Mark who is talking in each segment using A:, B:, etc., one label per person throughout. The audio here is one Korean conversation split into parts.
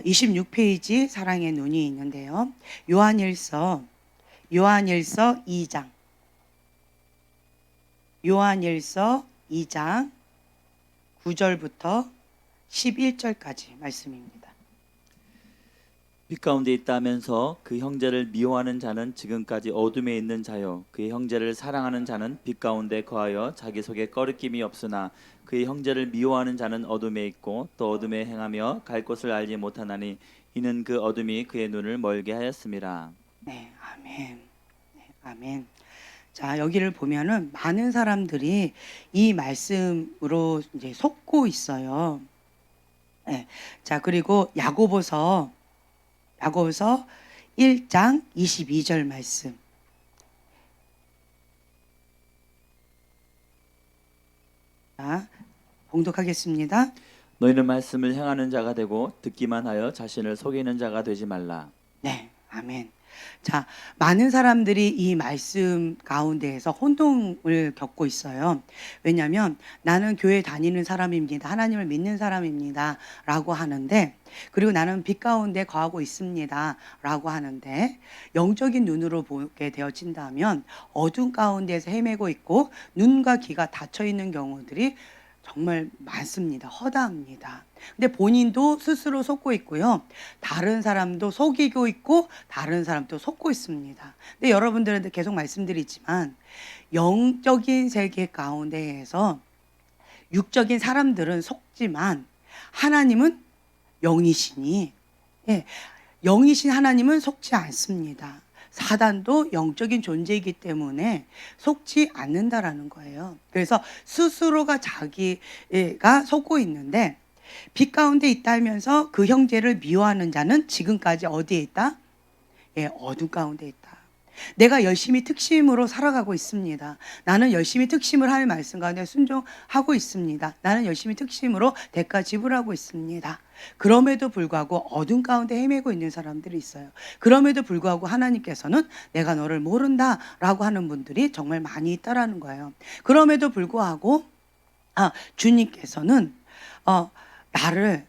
A: 26페이지 사랑의 눈이 있는데요. 요한일서 2장. 요한일서 2장 9절부터 11절까지 말씀입니다.
B: 빛 가운데 있다면서 그 형제를 미워하는 자는 지금까지 어둠에 있는 자요, 그의 형제를 사랑하는 자는 빛 가운데 거하여 자기 속에 꺼리낌이 없으나 그의 형제를 미워하는 자는 어둠에 있고 또 어둠에 행하며 갈 곳을 알지 못하나니 이는 그 어둠이 그의 눈을 멀게 하였음이라.
A: 네, 아멘. 네, 아멘. 자, 여기를 보면은 많은 사람들이 이 말씀으로 이제 속고 있어요. 네. 자, 그리고 야고보서 1장 22절 말씀. 자, 봉독하겠습니다.
B: 너희는 말씀을 행하는 자가 되고 듣기만 하여 자신을 속이는 자가 되지 말라.
A: 네, 아멘. 자, 많은 사람들이 이 말씀 가운데에서 혼동을 겪고 있어요. 왜냐하면 나는 교회 다니는 사람입니다. 하나님을 믿는 사람입니다. 라고 하는데, 그리고 나는 빛 가운데 거하고 있습니다. 라고 하는데, 영적인 눈으로 보게 되어진다면 어둠 가운데에서 헤매고 있고 눈과 귀가 닫혀 있는 경우들이 정말 많습니다. 허다합니다. 근데 본인도 스스로 속고 있고요. 다른 사람도 속이고 있고 다른 사람도 속고 있습니다. 근데 여러분들한테 계속 말씀드리지만 영적인 세계 가운데에서 육적인 사람들은 속지만 하나님은 영이시니, 영이신 하나님은 속지 않습니다. 사단도 영적인 존재이기 때문에 속지 않는다라는 거예요. 그래서 스스로가 자기가 속고 있는데 빛 가운데 있다면서 그 형제를 미워하는 자는 지금까지 어디에 있다? 어둠 가운데 있다. 내가 열심히 특심으로 살아가고 있습니다. 나는 열심히 특심을 할 말씀 가운데 순종하고 있습니다. 나는 열심히 특심으로 대가 지불하고 있습니다. 그럼에도 불구하고 어둠 가운데 헤매고 있는 사람들이 있어요. 그럼에도 불구하고 하나님께서는 내가 너를 모른다 라고 하는 분들이 정말 많이 있다라는 거예요. 그럼에도 불구하고 주님께서는 나를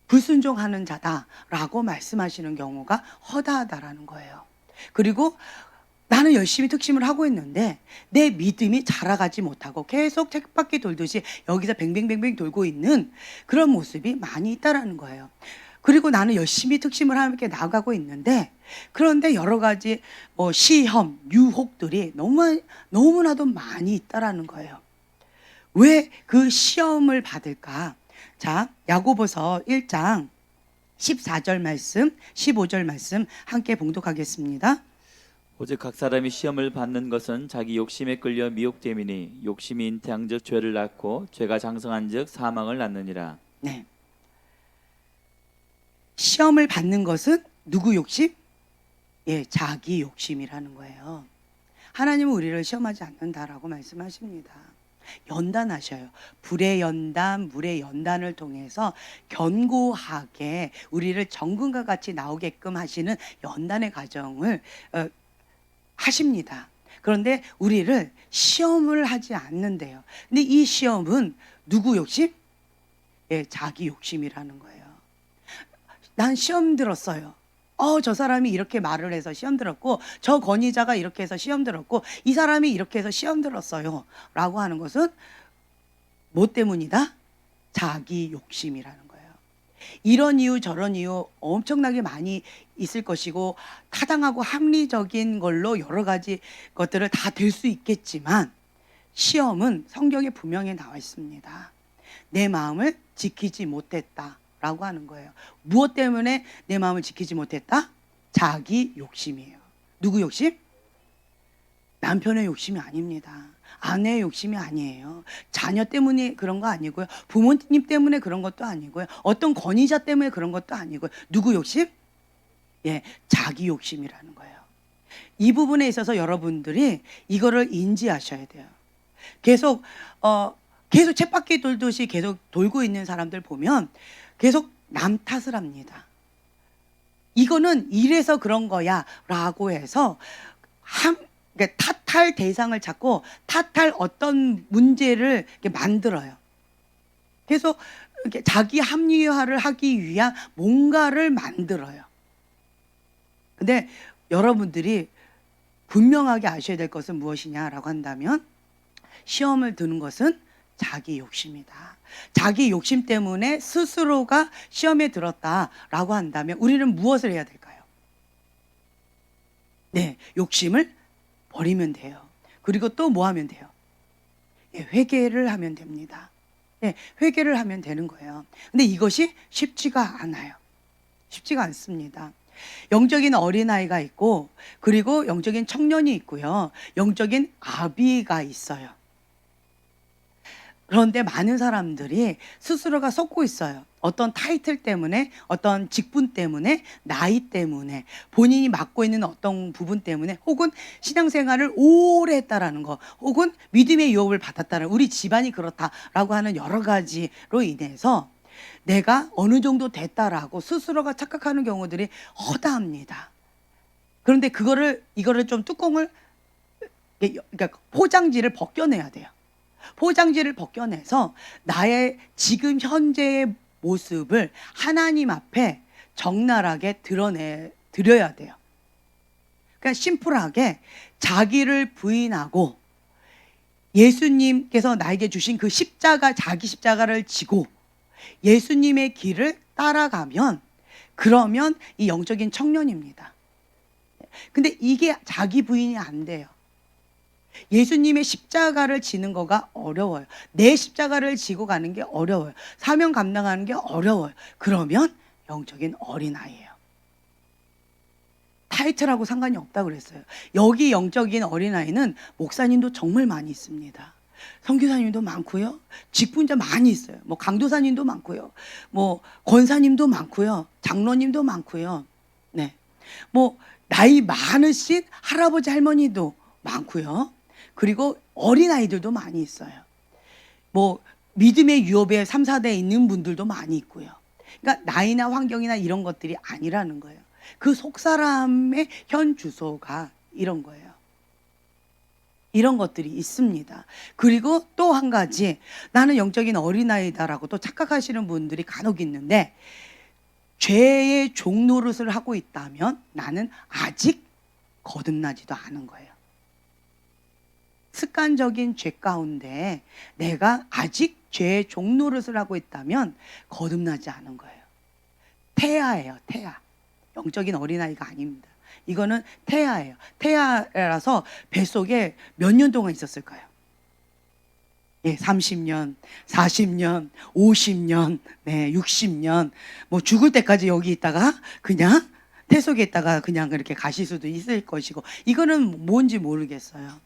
A: 불순종하는 자다라고 말씀하시는 경우가 허다하다라는 거예요. 그리고 나는 열심히 특심을 하고 있는데 내 믿음이 자라가지 못하고 계속 쳇바퀴 돌듯이 여기서 뱅뱅뱅뱅 돌고 있는 그런 모습이 많이 있다라는 거예요. 그리고 나는 열심히 특심을 함께 나아가고 있는데 그런데 여러 가지 시험, 유혹들이 너무나도 많이 있다라는 거예요. 왜 그 시험을 받을까? 자, 야고보서 1장 14절 말씀, 15절 말씀 함께 봉독하겠습니다.
B: 오직 각 사람이 시험을 받는 것은 자기 욕심에 끌려 미혹됨이니 욕심이 잉태한즉 죄를 낳고 죄가 장성한즉 사망을 낳느니라.
A: 네. 시험을 받는 것은 누구 욕심? 자기 욕심이라는 거예요. 하나님은 우리를 시험하지 않는다라고 말씀하십니다. 연단하셔요. 불의 연단, 물의 연단을 통해서 견고하게 우리를 정금과 같이 나오게끔 하시는 연단의 과정을 하십니다. 그런데 우리를 시험을 하지 않는데요. 근데 이 시험은 누구 욕심? 자기 욕심이라는 거예요. 난 시험 들었어요. 저 사람이 이렇게 말을 해서 시험 들었고 저 권위자가 이렇게 해서 시험 들었고 이 사람이 이렇게 해서 시험 들었어요 라고 하는 것은 뭐 때문이다? 자기 욕심이라는 거예요. 이런 이유 저런 이유 엄청나게 많이 있을 것이고 타당하고 합리적인 걸로 여러 가지 것들을 다 될 수 있겠지만 시험은 성경에 분명히 나와 있습니다. 내 마음을 지키지 못했다 라고 하는 거예요. 무엇 때문에 내 마음을 지키지 못했다? 자기 욕심이에요. 누구 욕심? 남편의 욕심이 아닙니다. 아내의 욕심이 아니에요. 자녀 때문에 그런 거 아니고요. 부모님 때문에 그런 것도 아니고요. 어떤 권위자 때문에 그런 것도 아니고요. 누구 욕심? 자기 욕심이라는 거예요. 이 부분에 있어서 여러분들이 이거를 인지하셔야 돼요. 계속 쳇바퀴 돌듯이 계속 돌고 있는 사람들 보면 계속 남 탓을 합니다. 이거는 이래서 그런 거야 라고 해서 탓할 대상을 찾고 탓할 어떤 문제를 만들어요. 계속 이렇게 자기 합리화를 하기 위한 뭔가를 만들어요. 근데 여러분들이 분명하게 아셔야 될 것은 무엇이냐라고 한다면, 시험을 드는 것은 자기 욕심이다. 자기 욕심 때문에 스스로가 시험에 들었다라고 한다면 우리는 무엇을 해야 될까요? 네, 욕심을 버리면 돼요. 그리고 또 뭐 하면 돼요? 회개를 하면 됩니다. 회개를 하면 되는 거예요. 근데 이것이 쉽지가 않아요. 쉽지가 않습니다. 영적인 어린아이가 있고, 그리고 영적인 청년이 있고요. 영적인 아비가 있어요. 그런데 많은 사람들이 스스로가 속고 있어요. 어떤 타이틀 때문에, 어떤 직분 때문에, 나이 때문에, 본인이 맡고 있는 어떤 부분 때문에, 혹은 신앙생활을 오래 했다라는 거, 혹은 믿음의 유업을 받았다는, 우리 집안이 그렇다라고 하는 여러 가지로 인해서 내가 어느 정도 됐다라고 스스로가 착각하는 경우들이 허다합니다. 그런데 이거를 좀 뚜껑을, 그러니까 포장지를 벗겨내야 돼요. 포장지를 벗겨내서 나의 지금 현재의 모습을 하나님 앞에 적나라하게 드려야 돼요. 그러니까 심플하게 자기를 부인하고 예수님께서 나에게 주신 그 십자가, 자기 십자가를 지고 예수님의 길을 따라가면, 그러면 이 영적인 청년입니다. 근데 이게 자기 부인이 안 돼요. 예수님의 십자가를 지는 거가 어려워요. 내 십자가를 지고 가는 게 어려워요. 사명 감당하는 게 어려워요. 그러면 영적인 어린아이예요. 타이틀하고 상관이 없다고 그랬어요. 여기 영적인 어린아이는 목사님도 정말 많이 있습니다. 선교사님도 많고요. 직분자 많이 있어요. 뭐 강도사님도 많고요. 뭐 권사님도 많고요. 장로님도 많고요. 네. 뭐 나이 많으신 할아버지 할머니도 많고요. 그리고 어린아이들도 많이 있어요. 뭐 믿음의 유업에 3, 4대에 있는 분들도 많이 있고요. 그러니까 나이나 환경이나 이런 것들이 아니라는 거예요. 그 속사람의 현 주소가 이런 거예요. 이런 것들이 있습니다. 그리고 또 한 가지, 나는 영적인 어린아이다라고 또 착각하시는 분들이 간혹 있는데, 죄의 종노릇을 하고 있다면 나는 아직 거듭나지도 않은 거예요. 습관적인 죄 가운데 내가 아직 죄의 종노릇을 하고 있다면 거듭나지 않은 거예요. 태아예요, 태아. 영적인 어린아이가 아닙니다. 이거는 태아예요. 태아라서 뱃속에 몇 년 동안 있었을까요? 30년, 40년, 50년, 60년, 뭐 죽을 때까지 여기 있다가 그냥 태 속에 있다가 그냥 그렇게 가실 수도 있을 것이고, 이거는 뭔지 모르겠어요.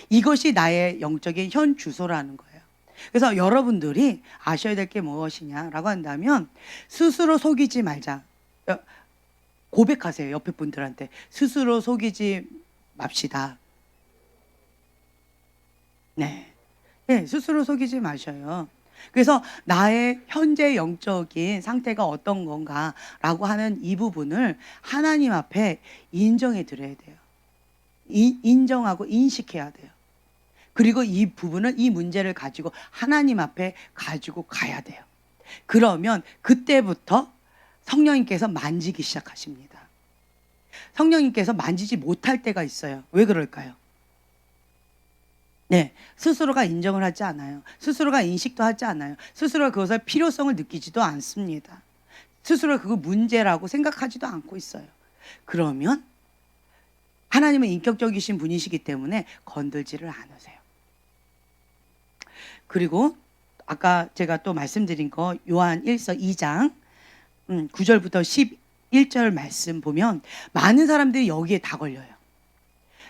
A: 이것이 나의 영적인 현 주소라는 거예요. 그래서 여러분들이 아셔야 될 게 무엇이냐라고 한다면, 스스로 속이지 말자. 고백하세요. 옆에 분들한테. 스스로 속이지 맙시다. 네. 스스로 속이지 마셔요. 그래서 나의 현재 영적인 상태가 어떤 건가라고 하는 이 부분을 하나님 앞에 인정해 드려야 돼요. 인정하고 인식해야 돼요. 그리고 이 부분은, 이 문제를 가지고 하나님 앞에 가지고 가야 돼요. 그러면 그때부터 성령님께서 만지기 시작하십니다. 성령님께서 만지지 못할 때가 있어요. 왜 그럴까요? 스스로가 인정을 하지 않아요. 스스로가 인식도 하지 않아요. 스스로가 그것을 필요성을 느끼지도 않습니다. 스스로가 그거 문제라고 생각하지도 않고 있어요. 그러면 하나님은 인격적이신 분이시기 때문에 건들지를 않으세요. 그리고 아까 제가 또 말씀드린 거, 요한 1서 2장 9절부터 11절 말씀 보면 많은 사람들이 여기에 다 걸려요.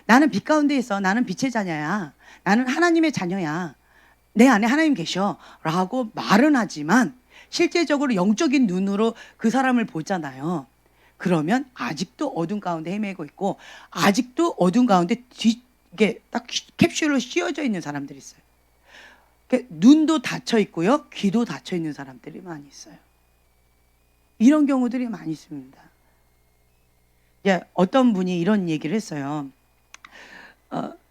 A: 나는 빛 가운데 있어. 나는 빛의 자녀야. 나는 하나님의 자녀야. 내 안에 하나님 계셔. 라고 말은 하지만 실제적으로 영적인 눈으로 그 사람을 보잖아요. 그러면 아직도 어둠 가운데 헤매고 있고, 아직도 어둠 가운데 이게 딱 캡슐로 씌워져 있는 사람들이 있어요. 눈도 닫혀 있고요. 귀도 닫혀 있는 사람들이 많이 있어요. 이런 경우들이 많이 있습니다. 어떤 분이 이런 얘기를 했어요.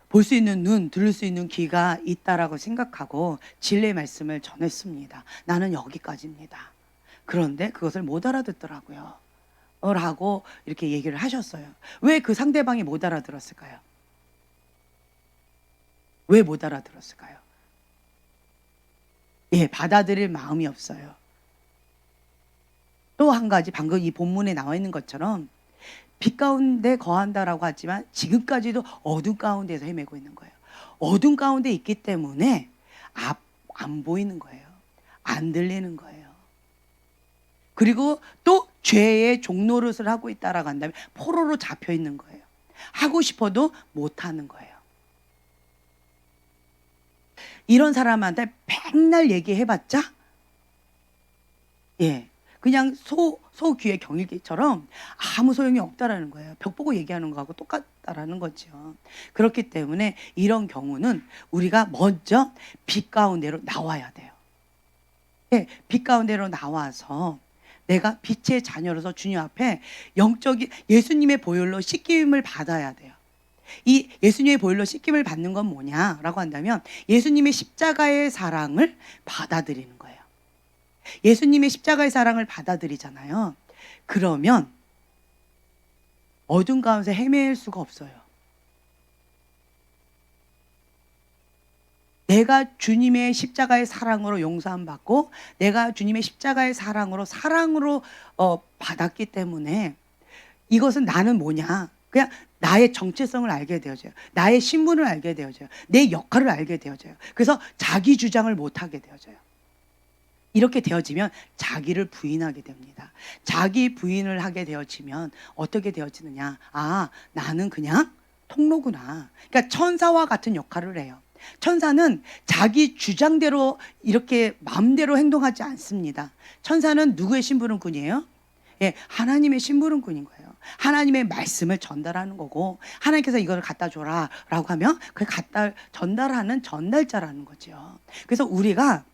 A: 볼 수 있는 눈, 들을 수 있는 귀가 있다라고 생각하고 진리의 말씀을 전했습니다. 나는 여기까지입니다. 그런데 그것을 못 알아듣더라고요. 라고 이렇게 얘기를 하셨어요. 왜 그 상대방이 못 알아들었을까요? 왜 못 알아들었을까요? 예, 받아들일 마음이 없어요. 또 한 가지, 방금 이 본문에 나와 있는 것처럼 빛 가운데 거한다라고 하지만 지금까지도 어둠 가운데서 헤매고 있는 거예요. 어둠 가운데 있기 때문에 안 보이는 거예요. 안 들리는 거예요. 그리고 또 죄의 종노릇을 하고 있다라고 한다면 포로로 잡혀 있는 거예요. 하고 싶어도 못 하는 거예요. 이런 사람한테 맨날 얘기해봤자 그냥 소 귀의 경일기처럼 아무 소용이 없다라는 거예요. 벽 보고 얘기하는 거하고 똑같다라는 거죠. 그렇기 때문에 이런 경우는 우리가 먼저 빛 가운데로 나와야 돼요. 빛 가운데로 나와서 내가 빛의 자녀로서 주님 앞에 영적인 예수님의 보혈로 씻김을 받아야 돼요. 이 예수님의 보혈로 씻김을 받는 건 뭐냐라고 한다면 예수님의 십자가의 사랑을 받아들이는 거예요. 예수님의 십자가의 사랑을 받아들이잖아요. 그러면 어둠 가운데 헤맬 수가 없어요. 내가 주님의 십자가의 사랑으로 용서함 받고 내가 주님의 십자가의 사랑으로 받았기 때문에 이것은 나는 뭐냐, 그냥 나의 정체성을 알게 되어져요. 나의 신분을 알게 되어져요. 내 역할을 알게 되어져요. 그래서 자기 주장을 못하게 되어져요. 이렇게 되어지면 자기를 부인하게 됩니다. 자기 부인을 하게 되어지면 어떻게 되어지느냐, 나는 그냥 통로구나. 그러니까 천사와 같은 역할을 해요. 천사는 자기 주장대로 이렇게 마음대로 행동하지 않습니다. 천사는 누구의 심부름꾼이에요? 하나님의 심부름꾼인 거예요. 하나님의 말씀을 전달하는 거고, 하나님께서 이걸 갖다 줘라 라고 하면 그걸 갖다 전달하는 전달자라는 거죠. 그래서 우리가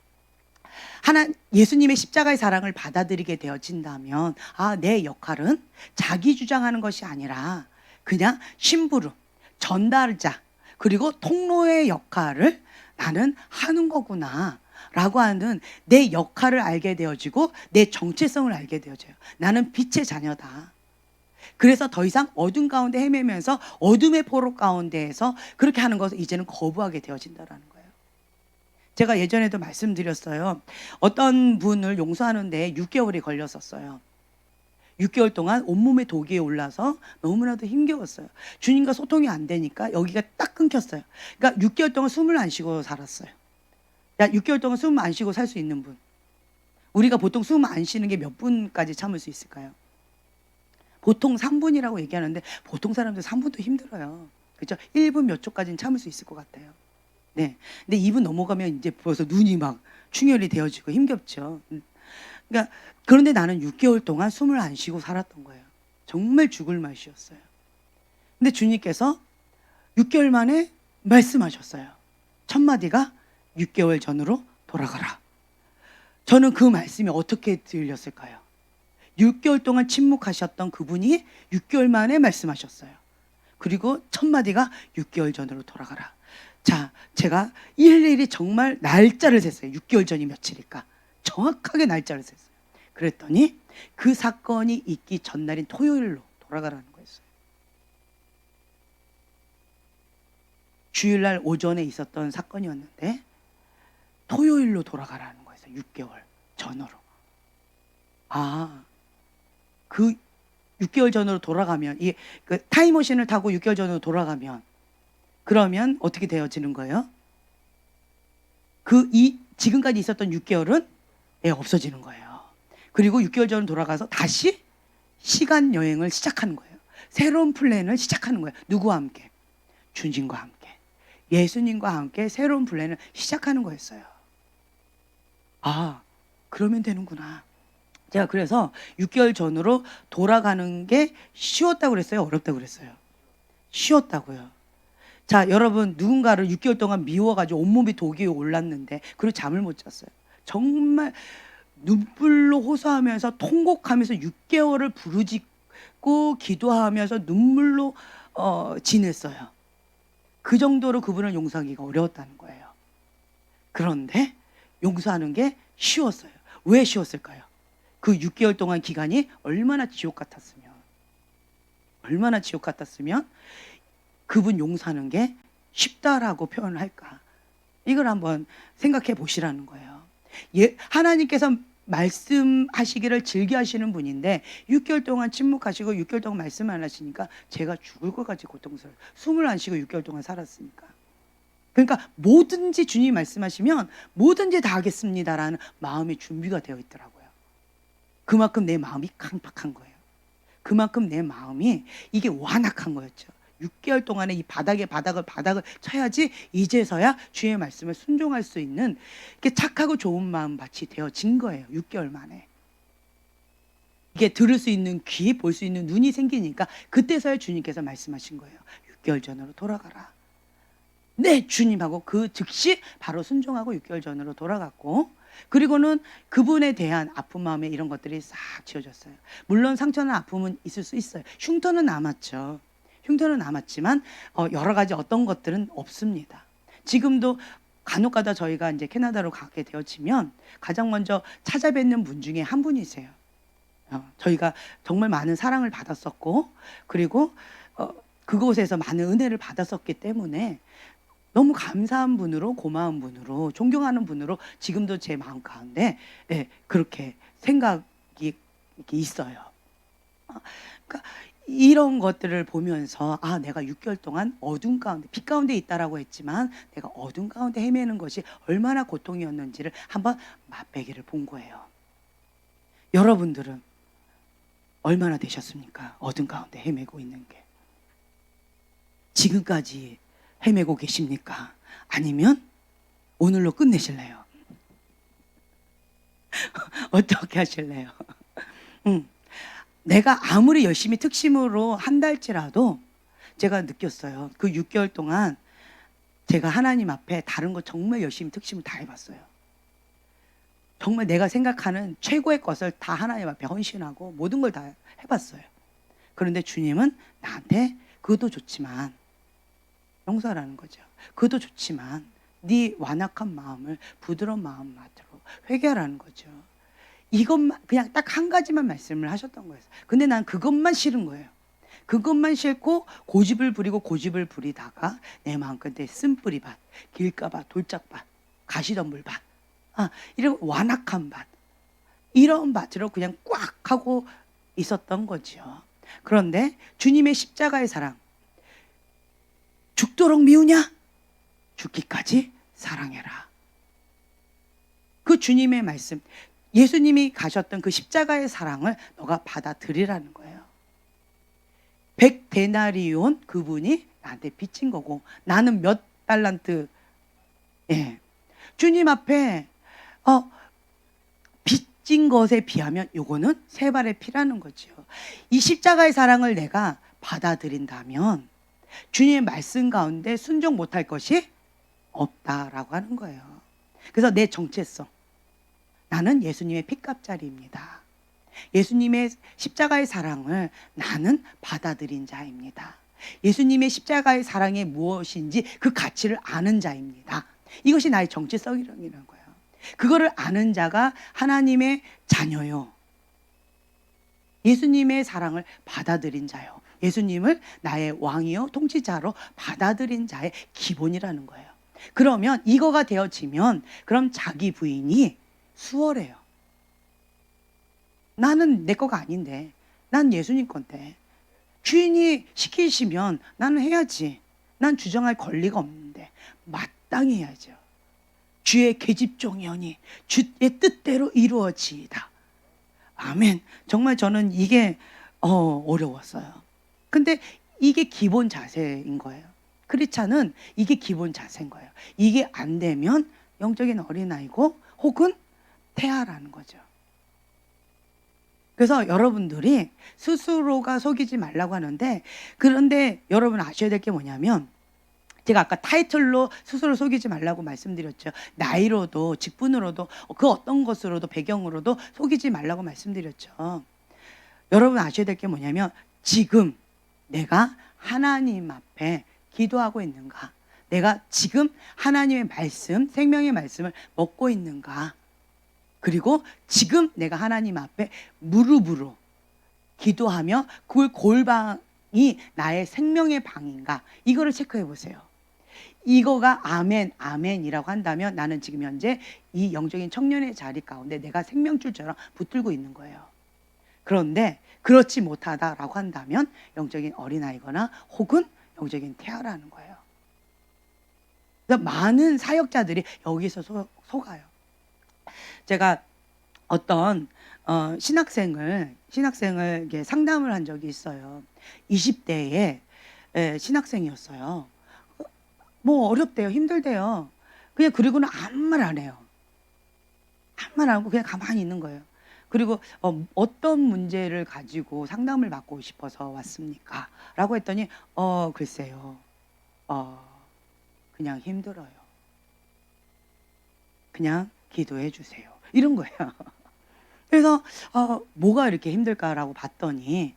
A: 예수님의 십자가의 사랑을 받아들이게 되어진다면 내 역할은 자기 주장하는 것이 아니라 그냥 심부름, 전달자, 그리고 통로의 역할을 나는 하는 거구나 라고 하는 내 역할을 알게 되어지고 내 정체성을 알게 되어져요. 나는 빛의 자녀다. 그래서 더 이상 어둠 가운데 헤매면서 어둠의 포로 가운데에서 그렇게 하는 것을 이제는 거부하게 되어진다라는 거예요. 제가 예전에도 말씀드렸어요. 어떤 분을 용서하는데 6개월이 걸렸었어요. 6개월 동안 온몸에 독이 올라서 너무나도 힘겨웠어요. 주님과 소통이 안 되니까 여기가 딱 끊겼어요. 그러니까 6개월 동안 숨을 안 쉬고 살았어요. 6개월 동안 숨 안 쉬고 살 수 있는 분. 우리가 보통 숨 안 쉬는 게 몇 분까지 참을 수 있을까요? 보통 3분이라고 얘기하는데 보통 사람들 3분도 힘들어요. 그렇죠? 1분 몇 초까지는 참을 수 있을 것 같아요. 네. 근데 2분 넘어가면 이제 벌써 눈이 막 충혈이 되어지고 힘겹죠. 그러니까 그런데 나는 6개월 동안 숨을 안 쉬고 살았던 거예요. 정말 죽을 맛이었어요. 근데 주님께서 6개월 만에 말씀하셨어요. 첫 마디가 6개월 전으로 돌아가라. 저는 그 말씀이 어떻게 들렸을까요? 6개월 동안 침묵하셨던 그분이 6개월 만에 말씀하셨어요. 그리고 첫 마디가 6개월 전으로 돌아가라. 자, 제가 일일이 정말 날짜를 셌어요. 6개월 전이 며칠일까? 정확하게 날짜를 셌어요. 그랬더니 그 사건이 있기 전날인 토요일로 돌아가라는 거였어요. 주일날 오전에 있었던 사건이었는데 토요일로 돌아가라는 거였어요. 6개월 전으로. 그 6개월 전으로 돌아가면, 그 타임머신을 타고 6개월 전으로 돌아가면 그러면 어떻게 되어지는 거예요? 지금까지 있었던 6개월은 없어지는 거예요. 그리고 6개월 전으로 돌아가서 다시 시간 여행을 시작하는 거예요. 새로운 플랜을 시작하는 거예요. 누구와 함께? 주님과 함께. 예수님과 함께 새로운 플랜을 시작하는 거였어요. 그러면 되는구나. 제가 그래서 6개월 전으로 돌아가는 게 쉬웠다고 그랬어요? 어렵다고 그랬어요? 쉬웠다고요. 자, 여러분, 누군가를 6개월 동안 미워가지고 온몸이 독이 올랐는데 그리고 잠을 못 잤어요. 정말 눈물로 호소하면서 통곡하면서 6개월을 부르짖고 기도하면서 눈물로 지냈어요. 그 정도로 그분을 용서하기가 어려웠다는 거예요. 그런데 용서하는 게 쉬웠어요. 왜 쉬웠을까요? 그 6개월 동안 기간이 얼마나 지옥 같았으면 그분 용서하는 게 쉽다라고 표현을 할까? 이걸 한번 생각해 보시라는 거예요. 하나님께서 말씀하시기를 즐겨 하시는 분인데 6개월 동안 침묵하시고 6개월 동안 말씀 안 하시니까 제가 죽을 것 같이 고통스러워요. 숨을 안 쉬고 6개월 동안 살았으니까. 그러니까 뭐든지 주님이 말씀하시면 뭐든지 다 하겠습니다라는 마음의 준비가 되어 있더라고요. 그만큼 내 마음이 강팍한 거예요. 그만큼 내 마음이 이게 완악한 거였죠. 6개월 동안에 이 바닥을 쳐야지 이제서야 주의 말씀을 순종할 수 있는 이렇게 착하고 좋은 마음밭이 되어진 거예요. 6개월 만에. 이게 들을 수 있는 귀, 볼 수 있는 눈이 생기니까 그때서야 주님께서 말씀하신 거예요. 6개월 전으로 돌아가라. 네, 주님하고 그 즉시 바로 순종하고 6개월 전으로 돌아갔고, 그리고는 그분에 대한 아픈 마음에 이런 것들이 싹 지워졌어요. 물론 상처나 아픔은 있을 수 있어요. 흉터는 남았죠. 흉터는 남았지만 여러 가지 어떤 것들은 없습니다. 지금도 간혹가다 저희가 이제 캐나다로 가게 되어지면 가장 먼저 찾아뵙는 분 중에 한 분이세요. 저희가 정말 많은 사랑을 받았었고, 그리고 그곳에서 많은 은혜를 받았었기 때문에 너무 감사한 분으로, 고마운 분으로, 존경하는 분으로 지금도 제 마음 가운데 그렇게 생각이 이렇게 있어요. 그러니까 이런 것들을 보면서 내가 6개월 동안 어둠 가운데, 빛 가운데 있다라고 했지만 내가 어둠 가운데 헤매는 것이 얼마나 고통이었는지를 한번 맛보기를 본 거예요. 여러분들은 얼마나 되셨습니까? 어둠 가운데 헤매고 있는 게. 지금까지 헤매고 계십니까? 아니면 오늘로 끝내실래요? 어떻게 하실래요? 내가 아무리 열심히 특심으로 한달치라도 제가 느꼈어요. 그 6개월 동안 제가 하나님 앞에 다른 거 정말 열심히 특심을 다 해봤어요. 정말 내가 생각하는 최고의 것을 다 하나님 앞에 헌신하고 모든 걸 다 해봤어요. 그런데 주님은 나한테 그것도 좋지만, 용서라는 거죠. 그것도 좋지만 네 완악한 마음을 부드러운 마음으로 회개하라는 거죠. 이것만, 그냥 딱 한 가지만 말씀을 하셨던 거예요. 근데 난 그것만 싫은 거예요. 그것만 싫고 고집을 부리다가 내 마음끝에 쓴뿌리밭, 길가밭, 돌짝밭, 가시덤불밭, 이런 완악한 밭, 이런 밭으로 그냥 꽉 하고 있었던 거죠. 그런데 주님의 십자가의 사랑, 죽도록 미우냐? 죽기까지 사랑해라. 그 주님의 말씀, 예수님이 가셨던 그 십자가의 사랑을 너가 받아들이라는 거예요. 100데나리온 그분이 나한테 빚진 거고, 나는 몇 달란트, 주님 앞에 빚진 것에 비하면 요거는 세 발의 피라는 거죠. 이 십자가의 사랑을 내가 받아들인다면 주님의 말씀 가운데 순종 못할 것이 없다라고 하는 거예요. 그래서 내 정체성, 나는 예수님의 핏값자리입니다. 예수님의 십자가의 사랑을 나는 받아들인 자입니다. 예수님의 십자가의 사랑이 무엇인지 그 가치를 아는 자입니다. 이것이 나의 정체성이라는 거예요. 그거를 아는 자가 하나님의 자녀요. 예수님의 사랑을 받아들인 자요. 예수님을 나의 왕이요 통치자로 받아들인 자의 기본이라는 거예요. 그러면 이거가 되어지면 그럼 자기 부인이 수월해요. 나는 내 거가 아닌데, 난 예수님 건데 주인이 시키시면 나는 해야지. 난 주장할 권리가 없는데 마땅히 해야죠. 주의 계집종이오니 주의 뜻대로 이루어지이다. 아멘. 정말 저는 이게 어려웠어요. 근데 이게 기본 자세인 거예요. 크리스찬은 이게 기본 자세인 거예요. 이게 안 되면 영적인 어린아이고 혹은 태아라는 거죠. 그래서 여러분들이 스스로가 속이지 말라고 하는데, 그런데 여러분 아셔야 될 게 뭐냐면, 제가 아까 타이틀로 스스로 속이지 말라고 말씀드렸죠. 나이로도, 직분으로도, 그 어떤 것으로도, 배경으로도 속이지 말라고 말씀드렸죠. 여러분 아셔야 될 게 뭐냐면, 지금 내가 하나님 앞에 기도하고 있는가? 내가 지금 하나님의 말씀, 생명의 말씀을 먹고 있는가? 그리고 지금 내가 하나님 앞에 무릎으로 기도하며 그 골방이 나의 생명의 방인가? 이거를 체크해 보세요. 이거가 아멘, 아멘이라고 한다면 나는 지금 현재 이 영적인 청년의 자리 가운데 내가 생명줄처럼 붙들고 있는 거예요. 그런데 그렇지 못하다라고 한다면 영적인 어린아이거나 혹은 영적인 태아라는 거예요. 그래서 많은 사역자들이 여기서 속아요. 제가 어떤 신학생을 이렇게 상담을 한 적이 있어요. 20대의 신학생이었어요. 뭐 어렵대요, 힘들대요. 그냥 그리고는 아무 말 안 해요. 아무 말 안 하고 그냥 가만히 있는 거예요. 그리고 어떤 문제를 가지고 상담을 받고 싶어서 왔습니까? 라고 했더니 글쎄요. 그냥 힘들어요. 그냥 기도해 주세요. 이런 거예요. 그래서 뭐가 이렇게 힘들까라고 봤더니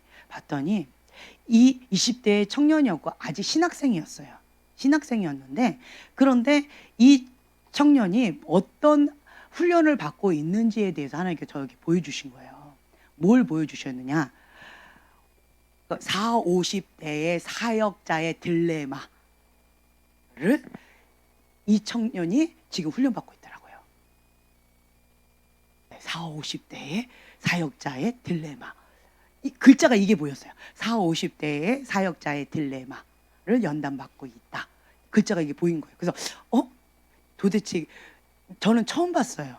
A: 이 20대의 청년이었고 아직 신학생이었어요. 신학생이었는데 그런데 이 청년이 어떤 훈련을 받고 있는지에 대해서 하나님께서 저에게 보여주신 거예요. 뭘 보여주셨느냐? 40, 50대의 사역자의 딜레마를 이 청년이 지금 훈련받고 있더라고요. 40, 50대의 사역자의 딜레마. 이 글자가 이게 보였어요. 40, 50대의 사역자의 딜레마를 연단받고 있다. 글자가 이게 보인 거예요. 그래서 도대체 저는 처음 봤어요.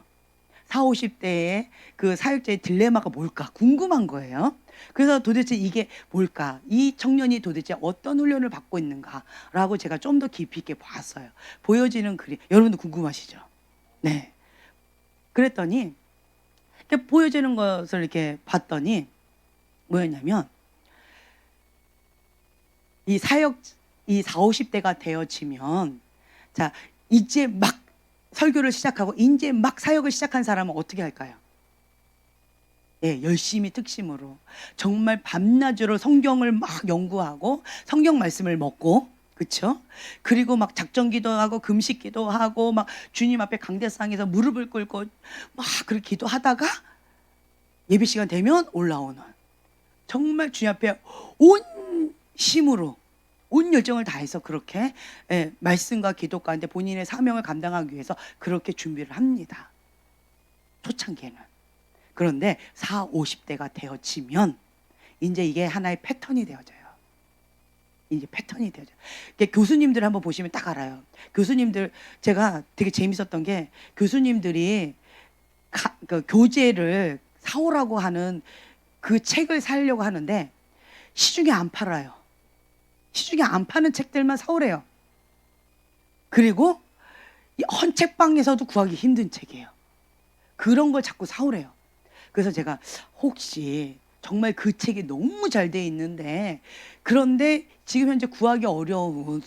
A: 40, 50대의 그 사역자의 딜레마가 뭘까 궁금한 거예요. 그래서 도대체 이게 뭘까? 이 청년이 도대체 어떤 훈련을 받고 있는가라고 제가 좀 더 깊이 있게 봤어요. 보여지는 그림, 여러분도 궁금하시죠? 네. 그랬더니 이렇게 보여지는 것을 이렇게 봤더니 뭐였냐면 이 40, 50대가 되어지면 자 이제 막 설교를 시작하고 이제 막 사역을 시작한 사람은 어떻게 할까요? 예, 열심히 특심으로 정말 밤낮으로 성경을 막 연구하고 성경 말씀을 먹고 그렇죠? 그리고 막 작전 기도하고 금식 기도하고 막 주님 앞에 강대상에서 무릎을 꿇고 막 그렇게 기도하다가 예배 시간 되면 올라오는 정말 주님 앞에 온 힘으로 온 열정을 다해서 그렇게 말씀과 기도 가운데 본인의 사명을 감당하기 위해서 그렇게 준비를 합니다. 초창기에는. 그런데 40, 50대가 되어지면 이제 이게 하나의 패턴이 되어져요. 이제 패턴이 되어져요. 교수님들 한번 보시면 딱 알아요. 교수님들 제가 되게 재밌었던 게 교수님들이 그 교재를 사오라고 하는 그 책을 사려고 하는데 시중에 안 팔아요. 시중에 안 파는 책들만 사오래요. 그리고 이 헌책방에서도 구하기 힘든 책이에요. 그런 걸 자꾸 사오래요. 그래서 제가 혹시 정말 그 책이 너무 잘 돼 있는데 그런데 지금 현재 구하기 어려운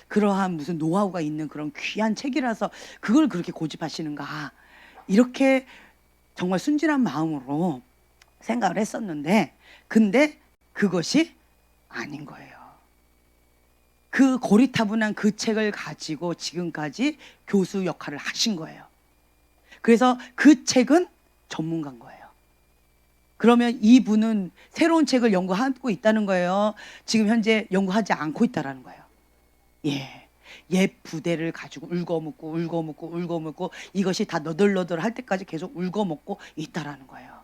A: 그러한 무슨 노하우가 있는 그런 귀한 책이라서 그걸 그렇게 고집하시는가 이렇게 정말 순진한 마음으로 생각을 했었는데 근데 그것이 아닌 거예요. 그 고리타분한 그 책을 가지고 지금까지 교수 역할을 하신 거예요. 그래서 그 책은 전문가인 거예요. 그러면 이분은 새로운 책을 연구하고 있다는 거예요. 지금 현재 연구하지 않고 있다는 거예요. 예. 옛 부대를 가지고 울고먹고 이것이 다 너덜너덜 할 때까지 계속 울고먹고 있다라는 거예요.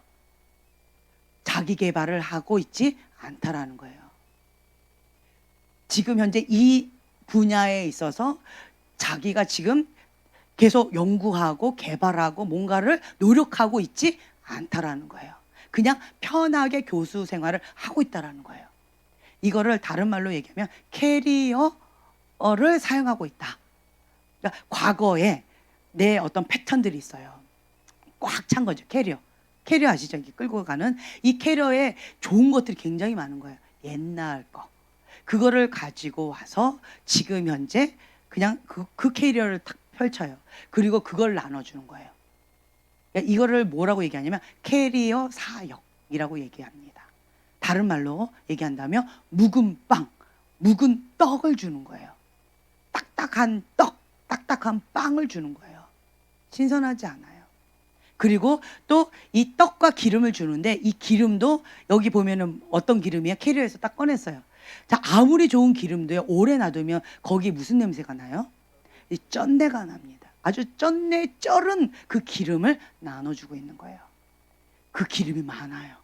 A: 자기 개발을 하고 있지 않다라는 거예요. 지금 현재 이 분야에 있어서 자기가 지금 계속 연구하고 개발하고 뭔가를 노력하고 있지 않다라는 거예요. 그냥 편하게 교수 생활을 하고 있다라는 거예요. 이거를 다른 말로 얘기하면 캐리어를 사용하고 있다. 그러니까 과거에 내 어떤 패턴들이 있어요. 꽉 찬 거죠. 캐리어 아시죠? 이렇게 끌고 가는 이 캐리어에 좋은 것들이 굉장히 많은 거예요. 옛날 거. 그거를 가지고 와서 지금 현재 그냥 그 캐리어를 탁 펼쳐요. 그리고 그걸 나눠주는 거예요. 그러니까 이거를 뭐라고 얘기하냐면 캐리어 사역이라고 얘기합니다. 다른 말로 얘기한다면 묵은 빵, 묵은 떡을 주는 거예요. 딱딱한 떡, 딱딱한 빵을 주는 거예요. 신선하지 않아요. 그리고 또 이 떡과 기름을 주는데 이 기름도 여기 보면은 어떤 기름이야? 캐리어에서 딱 꺼냈어요. 자, 아무리 좋은 기름도요, 오래 놔두면 거기 무슨 냄새가 나요? 이 쩐내가 납니다. 아주 쩐내 쩔은 그 기름을 나눠주고 있는 거예요. 그 기름이 많아요.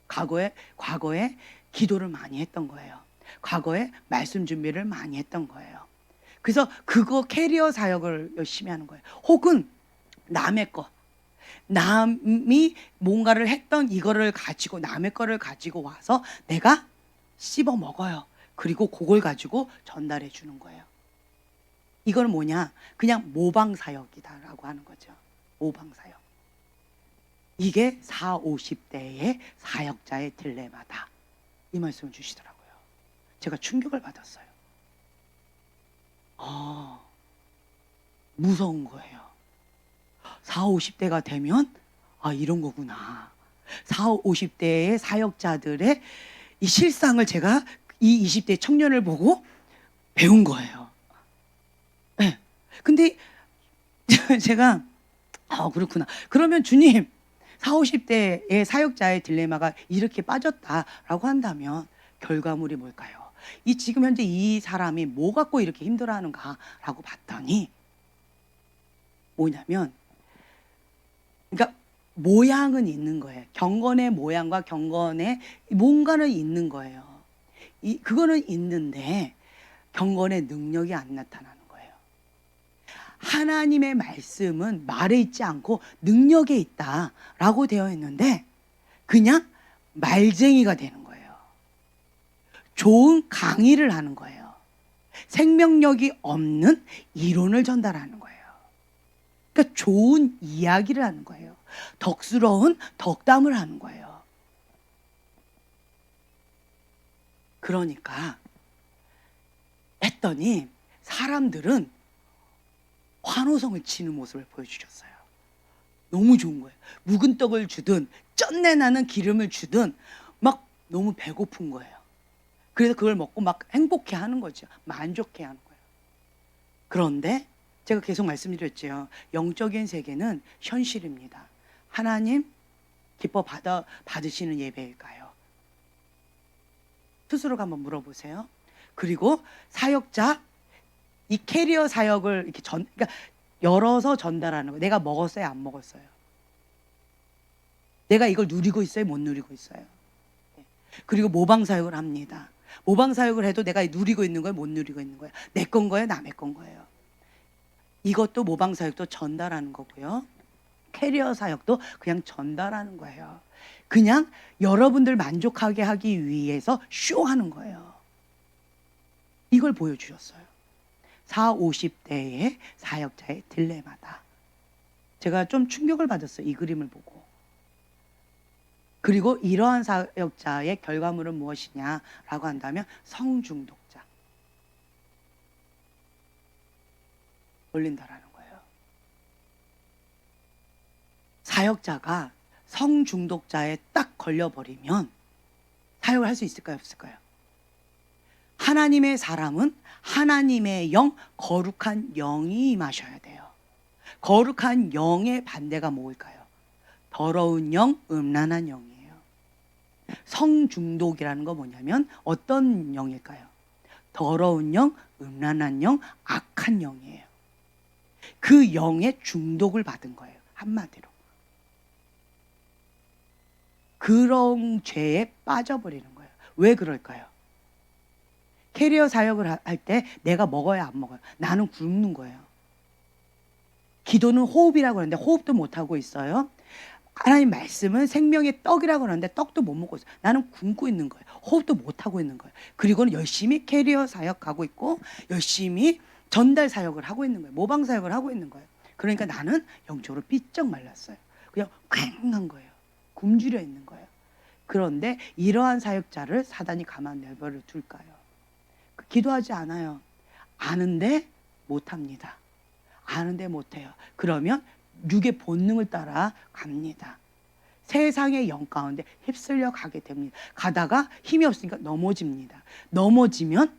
A: 과거에 기도를 많이 했던 거예요. 과거에 말씀 준비를 많이 했던 거예요. 그래서 그거 캐리어 사역을 열심히 하는 거예요. 혹은 남의 거, 남이 뭔가를 했던 이거를 가지고, 남의 거를 가지고 와서 내가 씹어 먹어요. 그리고 그걸 가지고 전달해 주는 거예요. 이건 뭐냐? 그냥 모방 사역이다라고 하는 거죠. 모방 사역. 이게 40, 50대의 사역자의 딜레마다. 이 말씀을 주시더라고요. 제가 충격을 받았어요. 무서운 거예요. 40, 50대가 되면 이런 거구나. 40, 50대의 사역자들의 이 실상을 제가 이 20대 청년을 보고 배운 거예요. 네. 근데 제가 그렇구나. 그러면 주님, 40, 50대의 사역자의 딜레마가 이렇게 빠졌다라고 한다면 결과물이 뭘까요? 이 지금 현재 이 사람이 뭐 갖고 이렇게 힘들어하는가라고 봤더니 뭐냐면, 그러니까 모양은 있는 거예요. 경건의 모양과 경건의 뭔가는 있는 거예요. 그거는 있는데 경건의 능력이 안 나타나는 거예요. 하나님의 말씀은 말에 있지 않고 능력에 있다라고 되어 있는데 그냥 말쟁이가 되는 거예요. 좋은 강의를 하는 거예요. 생명력이 없는 이론을 전달하는 거예요. 그러니까 좋은 이야기를 하는 거예요. 덕스러운 덕담을 하는 거예요. 그러니까 했더니 사람들은 환호성을 치는 모습을 보여주셨어요. 너무 좋은 거예요. 묵은 떡을 주든 쩐내 나는 기름을 주든 막 너무 배고픈 거예요. 그래서 그걸 먹고 막 행복해 하는 거죠. 만족해 하는 거예요. 그런데 제가 계속 말씀드렸죠. 영적인 세계는 현실입니다. 하나님 기뻐 받으시는 예배일까요? 스스로가 한번 물어보세요. 그리고 사역자, 이 캐리어 사역을 이렇게 그러니까 열어서 전달하는 거예요. 내가 먹었어요, 안 먹었어요? 내가 이걸 누리고 있어요, 못 누리고 있어요? 그리고 모방 사역을 합니다. 모방 사역을 해도 내가 누리고 있는 거예요, 못 누리고 있는 거예요? 내 건 거예요, 남의 건 거예요? 이것도 모방 사역도 전달하는 거고요. 캐리어 사역도 그냥 전달하는 거예요. 그냥 여러분들 만족하게 하기 위해서 쇼하는 거예요. 이걸 보여주셨어요. 40, 50대의 사역자의 딜레마다. 제가 좀 충격을 받았어요. 이 그림을 보고. 그리고 이러한 사역자의 결과물은 무엇이냐라고 한다면 성중독자. 걸린다라는 거예요. 사역자가 성중독자에 딱 걸려버리면 사역을 할 수 있을까요, 없을까요? 하나님의 사람은 하나님의 영, 거룩한 영이 임하셔야 돼요. 거룩한 영의 반대가 뭘까요? 더러운 영, 음란한 영이에요. 성중독이라는 거 뭐냐면 어떤 영일까요? 더러운 영, 음란한 영, 악한 영이에요. 그 영의 중독을 받은 거예요. 한마디로. 그런 죄에 빠져버리는 거예요. 왜 그럴까요? 캐리어 사역을 할 때 내가 먹어야 안 먹어요? 나는 굶는 거예요. 기도는 호흡이라고 하는데 호흡도 못하고 있어요. 하나님 말씀은 생명의 떡이라고 하는데 떡도 못 먹고 있어요. 나는 굶고 있는 거예요. 호흡도 못하고 있는 거예요. 그리고는 열심히 캐리어 사역하고 있고 열심히 전달 사역을 하고 있는 거예요. 모방 사역을 하고 있는 거예요. 그러니까 나는 영적으로 삐쩍 말랐어요. 그냥 괭한 거예요. 굶주려 있는 거예요. 그런데 이러한 사역자를 사단이 가만 내버려 둘까요? 기도하지 않아요. 아는데 못합니다. 아는데 못해요. 그러면 육의 본능을 따라 갑니다. 세상의 영 가운데 휩쓸려 가게 됩니다. 가다가 힘이 없으니까 넘어집니다. 넘어지면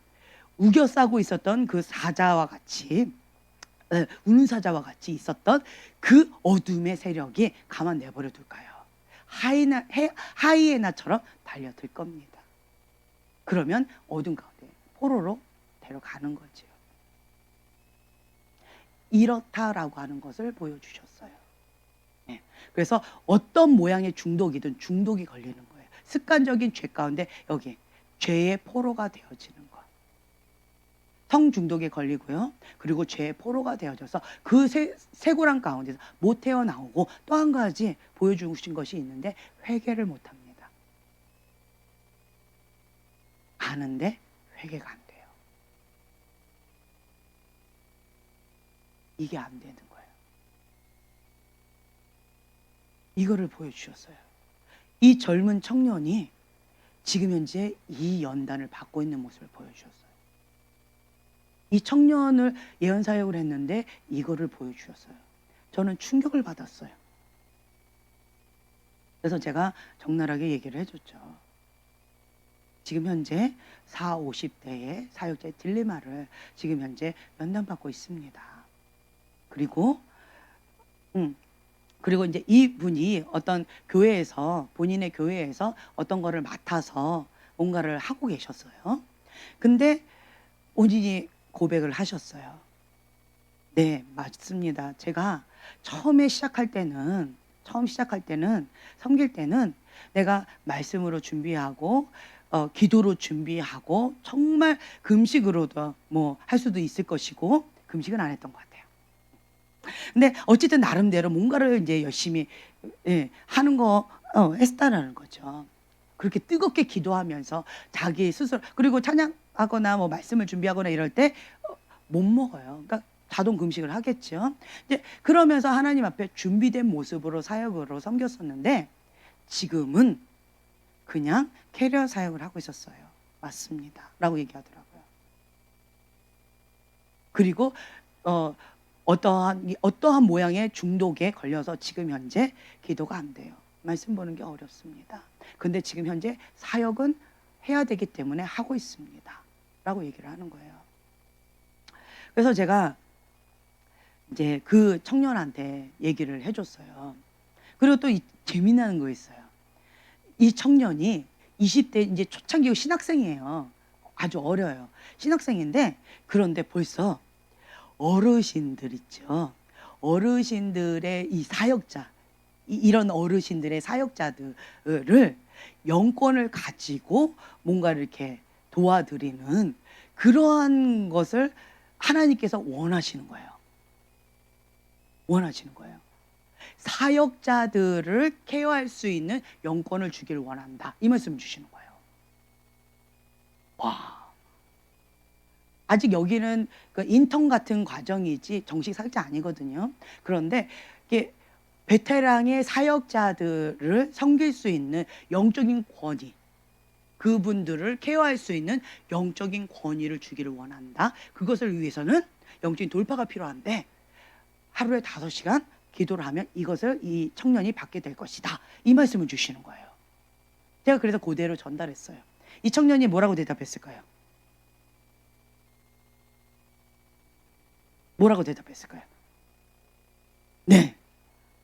A: 우겨 싸고 있었던 그 사자와 같이 우는 사자와 같이 있었던 그 어둠의 세력이 가만 내버려 둘까요? 하이에나처럼 달려들 겁니다. 그러면 어둠 가운데 포로로 데려가는 거죠. 이렇다라고 하는 것을 보여주셨어요. 네. 그래서 어떤 모양의 중독이든 중독이 걸리는 거예요. 습관적인 죄 가운데 여기 죄의 포로가 되어지는 것. 성중독에 걸리고요. 그리고 죄의 포로가 되어져서 그 쇠고랑 가운데서 못 태어나오고 또 한 가지 보여주신 것이 있는데 회개를 못합니다. 아는데 회개가 안 돼요. 이게 안 되는 거예요. 이거를 보여주셨어요. 이 젊은 청년이 지금 현재 이 연단을 받고 있는 모습을 보여주셨어요. 이 청년을 예언 사역을 했는데 이거를 보여주셨어요. 저는 충격을 받았어요. 그래서 제가 적나라하게 얘기를 해줬죠. 지금 현재 40, 50대의 사역자의 딜레마를 지금 현재 연단받고 있습니다. 그리고 이제 이분이 어떤 교회에서 본인의 교회에서 어떤 거를 맡아서 뭔가를 하고 계셨어요. 근데 본인이 고백을 하셨어요. 네, 맞습니다. 제가 처음 시작할 때는 섬길 때는 내가 말씀으로 준비하고 기도로 준비하고 정말 금식으로도 뭐 할 수도 있을 것이고 금식은 안 했던 것 같아요. 근데 어쨌든 나름대로 뭔가를 이제 열심히 하는 거 했다라는 거죠. 그렇게 뜨겁게 기도하면서 자기 스스로 그리고 찬양하거나 뭐 말씀을 준비하거나 이럴 때 못 먹어요. 그러니까 자동 금식을 하겠죠. 이제 그러면서 하나님 앞에 준비된 모습으로 사역으로 섬겼었는데 지금은 그냥 캐리어 사역을 하고 있었어요. 맞습니다. 라고 얘기하더라고요. 그리고 어떠한 모양의 중독에 걸려서 지금 현재 기도가 안 돼요. 말씀 보는 게 어렵습니다. 근데 지금 현재 사역은 해야 되기 때문에 하고 있습니다. 라고 얘기를 하는 거예요. 그래서 제가 이제 그 청년한테 얘기를 해줬어요. 그리고 또 재미나는 거 있어요. 이 청년이 20대 이제 초창기 신학생이에요. 아주 어려요. 신학생인데 그런데 벌써 어르신들 있죠. 어르신들의 이 사역자, 이런 어르신들의 사역자들을 영권을 가지고 뭔가 이렇게 도와드리는 그러한 것을 하나님께서 원하시는 거예요. 원하시는 거예요. 사역자들을 케어할 수 있는 영권을 주기를 원한다. 이 말씀 주시는 거예요. 와. 아직 여기는 그 인턴 같은 과정이지 정식 사역자 아니거든요. 그런데 이게 베테랑의 사역자들을 섬길 수 있는 영적인 권위, 그분들을 케어할 수 있는 영적인 권위를 주기를 원한다. 그것을 위해서는 영적인 돌파가 필요한데 하루에 5시간 기도를 하면 이것을 이 청년이 받게 될 것이다. 이 말씀을 주시는 거예요. 제가 그래서 그대로 전달했어요. 이 청년이 뭐라고 대답했을까요? 뭐라고 대답했을까요? 네,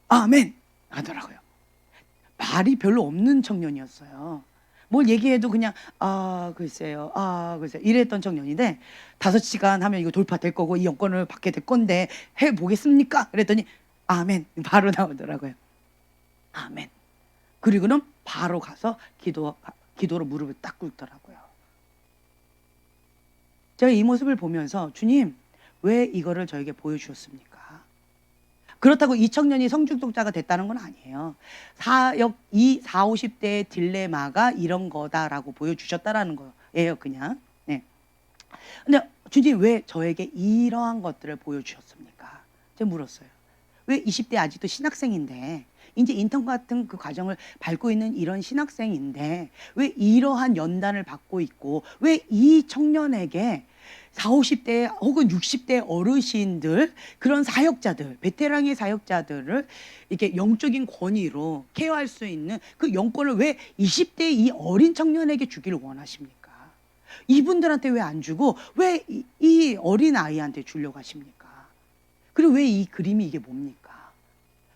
A: 아멘 하더라고요. 말이 별로 없는 청년이었어요. 뭘 얘기해도 그냥 글쎄요 이랬던 청년인데 5시간 하면 이거 돌파될 거고 이 영권을 받게 될 건데 해보겠습니까? 그랬더니 아멘 바로 나오더라고요. 아멘. 그리고는 바로 가서 기도로 무릎을 딱 꿇더라고요. 제가 이 모습을 보면서 주님 왜 이거를 저에게 보여주셨습니까? 그렇다고 이 청년이 성중독자가 됐다는 건 아니에요. 40, 50대의 딜레마가 이런 거다라고 보여주셨다라는 거예요, 그냥. 네. 근데 주님 왜 저에게 이러한 것들을 보여주셨습니까? 제가 물었어요. 왜 20대 아직도 신학생인데 이제 인턴 같은 그 과정을 밟고 있는 이런 신학생인데 왜 이러한 연단을 받고 있고 왜 이 청년에게 4, 50대 혹은 60대 어르신들, 그런 사역자들, 베테랑의 사역자들을 이렇게 영적인 권위로 케어할 수 있는 그 영권을 왜 20대 이 어린 청년에게 주기를 원하십니까? 이분들한테 왜 안 주고 왜 이 어린 아이한테 주려고 하십니까? 그리고 왜 이 그림이 이게 뭡니까?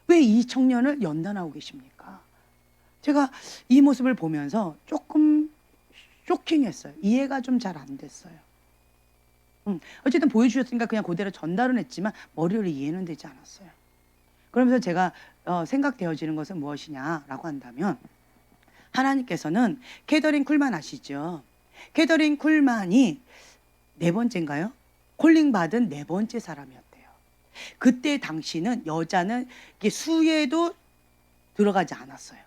A: 왜 이 청년을 연단하고 계십니까? 제가 이 모습을 보면서 조금 쇼킹했어요. 이해가 좀 잘 안 됐어요. 어쨌든 보여주셨으니까 그냥 그대로 전달은 했지만 머리로 이해는 되지 않았어요. 그러면서 제가 생각되어지는 것은 무엇이냐라고 한다면, 하나님께서는 캐더린 쿨만 아시죠? 캐더린 쿨만이 네 번째인가요? 콜링 받은 네 번째 사람이었대요. 그때 당시는 여자는 이게 수에도 들어가지 않았어요.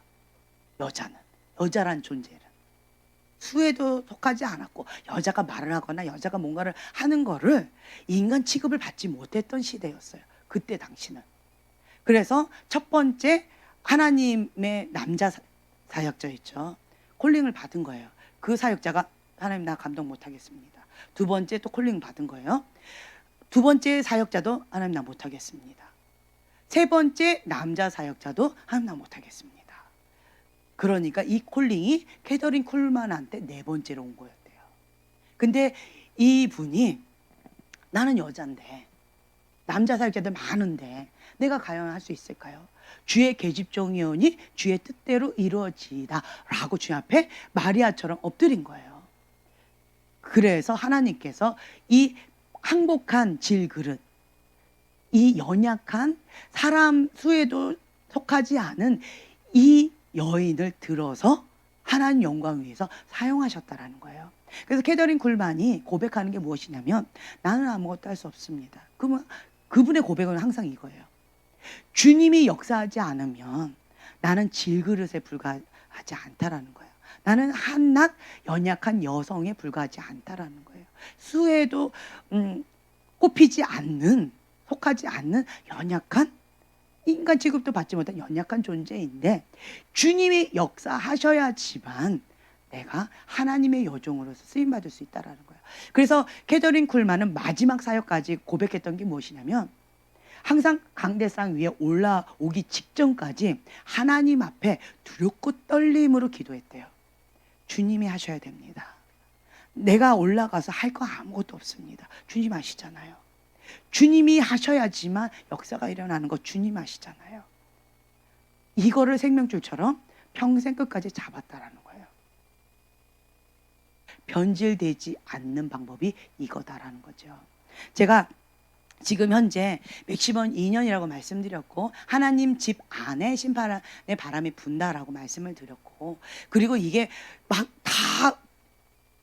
A: 여자란 존재는 수에도 속하지 않았고, 여자가 말을 하거나 여자가 뭔가를 하는 거를 인간 취급을 받지 못했던 시대였어요. 그때 당시는. 그래서 첫 번째 하나님의 남자 사역자 있죠. 콜링을 받은 거예요. 그 사역자가 하나님 나 감동 못하겠습니다. 두 번째 또 콜링 받은 거예요. 두 번째 사역자도 하나님 나 못하겠습니다. 세 번째 남자 사역자도 하나님 나 못하겠습니다. 그러니까 이 콜링이 캐더린 쿨만한테 네 번째로 온 거였대요. 근데 이분이 나는 여잔데 남자 사역자들 많은데 내가 과연 할 수 있을까요? 주의 계집종이오니 주의 뜻대로 이루어지이다 라고 주님 앞에 마리아처럼 엎드린 거예요. 그래서 하나님께서 이 항복한 질그릇, 이 연약한 사람 수에도 속하지 않은 이 여인을 들어서 하나님 영광을 위해서 사용하셨다라는 거예요. 그래서 캐더린 쿨만이 고백하는 게 무엇이냐면, 나는 아무것도 할 수 없습니다. 그분의 고백은 항상 이거예요. 주님이 역사하지 않으면 나는 질그릇에 불과하지 않다라는 거예요. 나는 한낱 연약한 여성에 불과하지 않다라는 거예요. 수에도 꼽히지 않는, 속하지 않는 연약한, 인간 취급도 받지 못한 연약한 존재인데 주님이 역사하셔야지만 내가 하나님의 여종으로서 쓰임받을 수 있다라는 거예요. 그래서 캐더린 쿨만은 마지막 사역까지 고백했던 게 무엇이냐면, 항상 강대상 위에 올라오기 직전까지 하나님 앞에 두렵고 떨림으로 기도했대요. 주님이 하셔야 됩니다. 내가 올라가서 할 거 아무것도 없습니다. 주님 아시잖아요. 주님이 하셔야지만 역사가 일어나는 거 주님 아시잖아요. 이거를 생명줄처럼 평생 끝까지 잡았다라는 거예요. 변질되지 않는 방법이 이거다라는 거죠. 제가 지금 현재 맥시멈 2년이라고 말씀드렸고, 하나님 집 안에 심판의 바람이 분다라고 말씀을 드렸고, 그리고 이게 막 다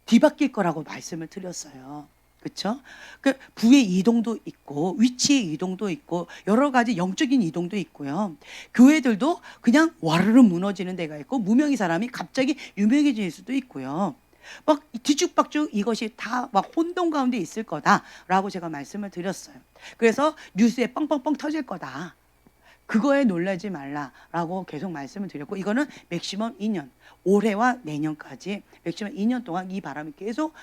A: 뒤바뀔 거라고 말씀을 드렸어요. 그렇죠? 그 부의 이동도 있고 위치의 이동도 있고 여러 가지 영적인 이동도 있고요. 교회들도 그냥 와르르 무너지는 데가 있고 무명의 사람이 갑자기 유명해질 수도 있고요. 막 뒤죽박죽 이것이 다 막 혼돈 가운데 있을 거다라고 제가 말씀을 드렸어요. 그래서 뉴스에 뻥뻥뻥 터질 거다. 그거에 놀라지 말라라고 계속 말씀을 드렸고, 이거는 맥시멈 2년, 올해와 내년까지 맥시멈 2년 동안 이 바람이 계속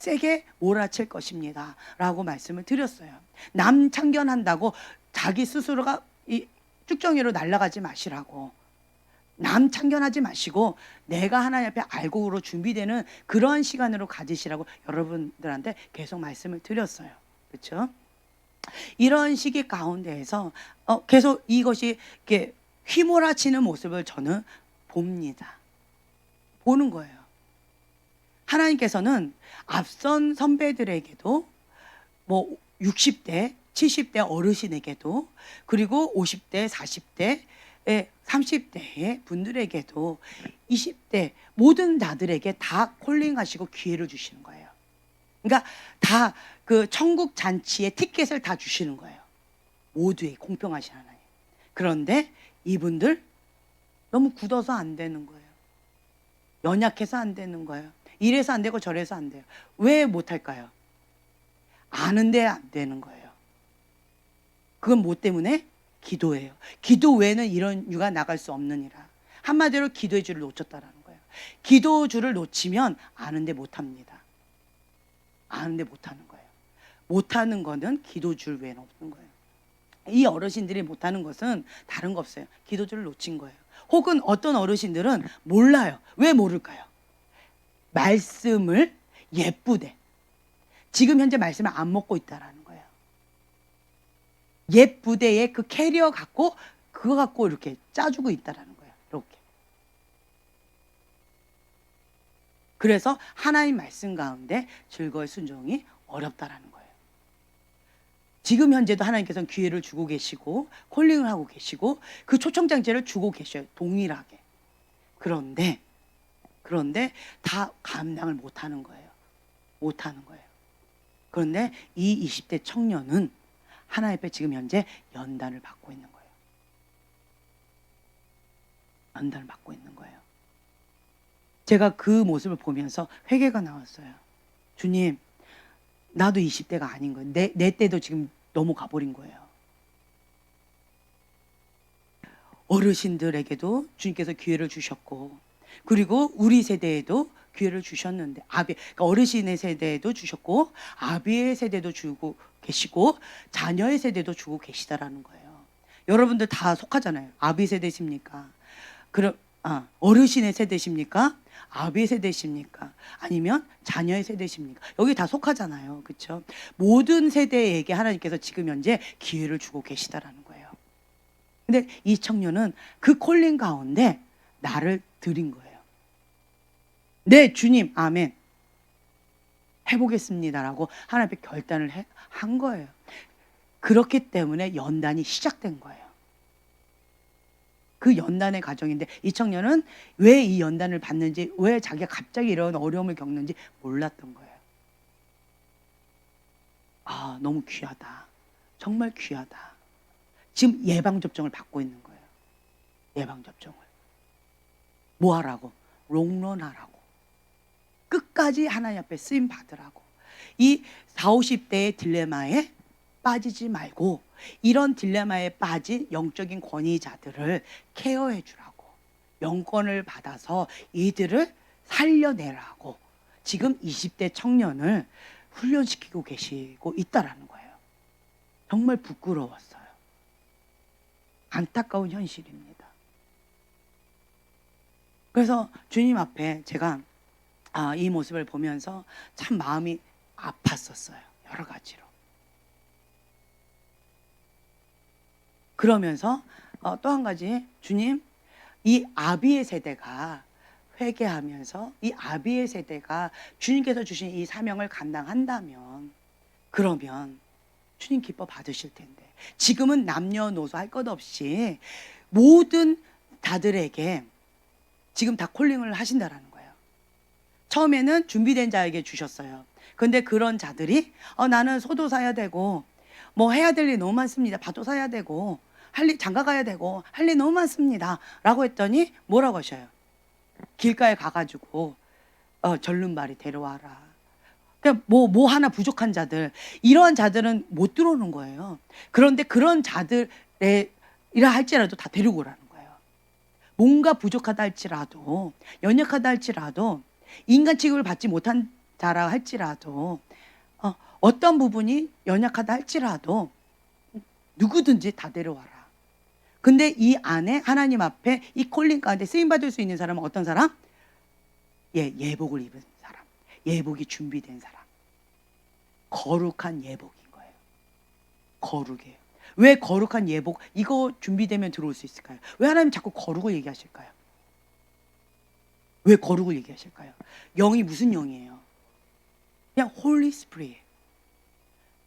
A: 세게 몰아칠 것입니다 라고 말씀을 드렸어요. 남 참견한다고 자기 스스로가 이 쭉정이로 날아가지 마시라고, 남 참견하지 마시고 내가 하나님 앞에 알곡으로 준비되는 그런 시간으로 가지시라고 여러분들한테 계속 말씀을 드렸어요. 그렇죠? 이런 시기 가운데에서 계속 이것이 이렇게 휘몰아치는 모습을 저는 봅니다. 보는 거예요. 하나님께서는 앞선 선배들에게도 뭐 60대, 70대 어르신에게도, 그리고 50대, 40대, 30대의 분들에게도 20대 모든 자들에게 다 콜링하시고 기회를 주시는 거예요. 그러니까 다 그 천국 잔치의 티켓을 다 주시는 거예요. 모두의 공평하신 하나님. 그런데 이분들 너무 굳어서 안 되는 거예요. 연약해서 안 되는 거예요. 이래서 안 되고 저래서 안 돼요. 왜 못할까요? 아는데 안 되는 거예요. 그건 뭐 때문에? 기도예요. 기도 외에는 이런 유가 나갈 수 없느니라. 한마디로 기도의 줄을 놓쳤다라는 거예요. 기도 줄을 놓치면 아는데 못합니다. 아는데 못하는 거예요. 못하는 거는 기도줄 외에는 없는 거예요. 이 어르신들이 못하는 것은 다른 거 없어요. 기도줄을 놓친 거예요. 혹은 어떤 어르신들은 몰라요. 왜 모를까요? 말씀을 예쁘대. 지금 현재 말씀을 안 먹고 있다라는 거예요. 예쁘대의 그 캐리어 갖고 그거 갖고 이렇게 짜주고 있다라는 거예요. 이렇게. 그래서 하나님 말씀 가운데 즐거운 순종이 어렵다라는 거예요. 지금 현재도 하나님께서는 기회를 주고 계시고 콜링을 하고 계시고 그 초청장제를 주고 계셔요. 동일하게. 그런데 다 감당을 못하는 거예요. 못하는 거예요. 그런데 이 20대 청년은 하나님 앞에 지금 현재 연단을 받고 있는 거예요. 연단을 받고 있는 거예요. 제가 그 모습을 보면서 회개가 나왔어요. 주님, 나도 20대가 아닌 거예요. 내 때도 지금 너무 가버린 거예요. 어르신들에게도 주님께서 기회를 주셨고, 그리고 우리 세대에도 기회를 주셨는데, 그러니까 어르신의 세대에도 주셨고, 아비의 세대도 주고 계시고, 자녀의 세대도 주고 계시다라는 거예요. 여러분들 다 속하잖아요. 아비 세대십니까? 어르신의 세대십니까? 아비의 세대십니까? 아니면 자녀의 세대십니까? 여기 다 속하잖아요. 그렇죠? 모든 세대에게 하나님께서 지금 현재 기회를 주고 계시다라는 거예요. 근데 이 청년은 그 콜링 가운데 나를 드린 거예요. 네, 주님, 아멘. 해보겠습니다라고 하나님 앞에 결단을 한 거예요. 그렇기 때문에 연단이 시작된 거예요. 그 연단의 과정인데 이 청년은 왜 이 연단을 받는지, 왜 자기가 갑자기 이런 어려움을 겪는지 몰랐던 거예요. 아, 너무 귀하다. 정말 귀하다. 지금 예방접종을 받고 있는 거예요. 예방접종을. 뭐 하라고? 롱런하라고. 끝까지 하나님 앞에 쓰임 받으라고. 이 40, 50대의 딜레마에 빠지지 말고 이런 딜레마에 빠진 영적인 권위자들을 케어해 주라고. 영권을 받아서 이들을 살려내라고 지금 20대 청년을 훈련시키고 계시고 있다라는 거예요. 정말 부끄러웠어요. 안타까운 현실입니다. 그래서 주님 앞에 제가 이 모습을 보면서 참 마음이 아팠었어요. 여러 가지로. 그러면서 또 한 가지, 주님, 이 아비의 세대가 회개하면서 이 아비의 세대가 주님께서 주신 이 사명을 감당한다면 그러면 주님 기뻐 받으실 텐데 지금은 남녀노소 할 것 없이 모든 자들에게 지금 다 콜링을 하신다라는 거예요. 처음에는 준비된 자에게 주셨어요. 근데 그런 자들이 나는 소도 사야 되고 뭐 해야 될 일 너무 많습니다. 밭도 사야 되고 장가 가야 되고 할 일 너무 많습니다 라고 했더니 뭐라고 하셔요? 길가에 가가지고 절름발이 데려와라. 그러니까 뭐 하나 부족한 자들, 이러한 자들은 못 들어오는 거예요. 그런데 그런 자들이라 할지라도 다 데리고 오라는 거예요. 뭔가 부족하다 할지라도, 연약하다 할지라도, 인간 취급을 받지 못한 자라 할지라도, 어떤 부분이 연약하다 할지라도 누구든지 다 데려와라. 근데 이 안에 하나님 앞에 이 콜링 가운데 쓰임받을 수 있는 사람은 어떤 사람? 예복을 입은 사람, 예복이 준비된 사람, 거룩한 예복인 거예요. 거룩이에요. 왜 거룩한 예복, 이거 준비되면 들어올 수 있을까요? 왜 하나님 자꾸 거룩을 얘기하실까요? 왜 거룩을 얘기하실까요? 영이 무슨 영이에요? 그냥 홀리 스피릿,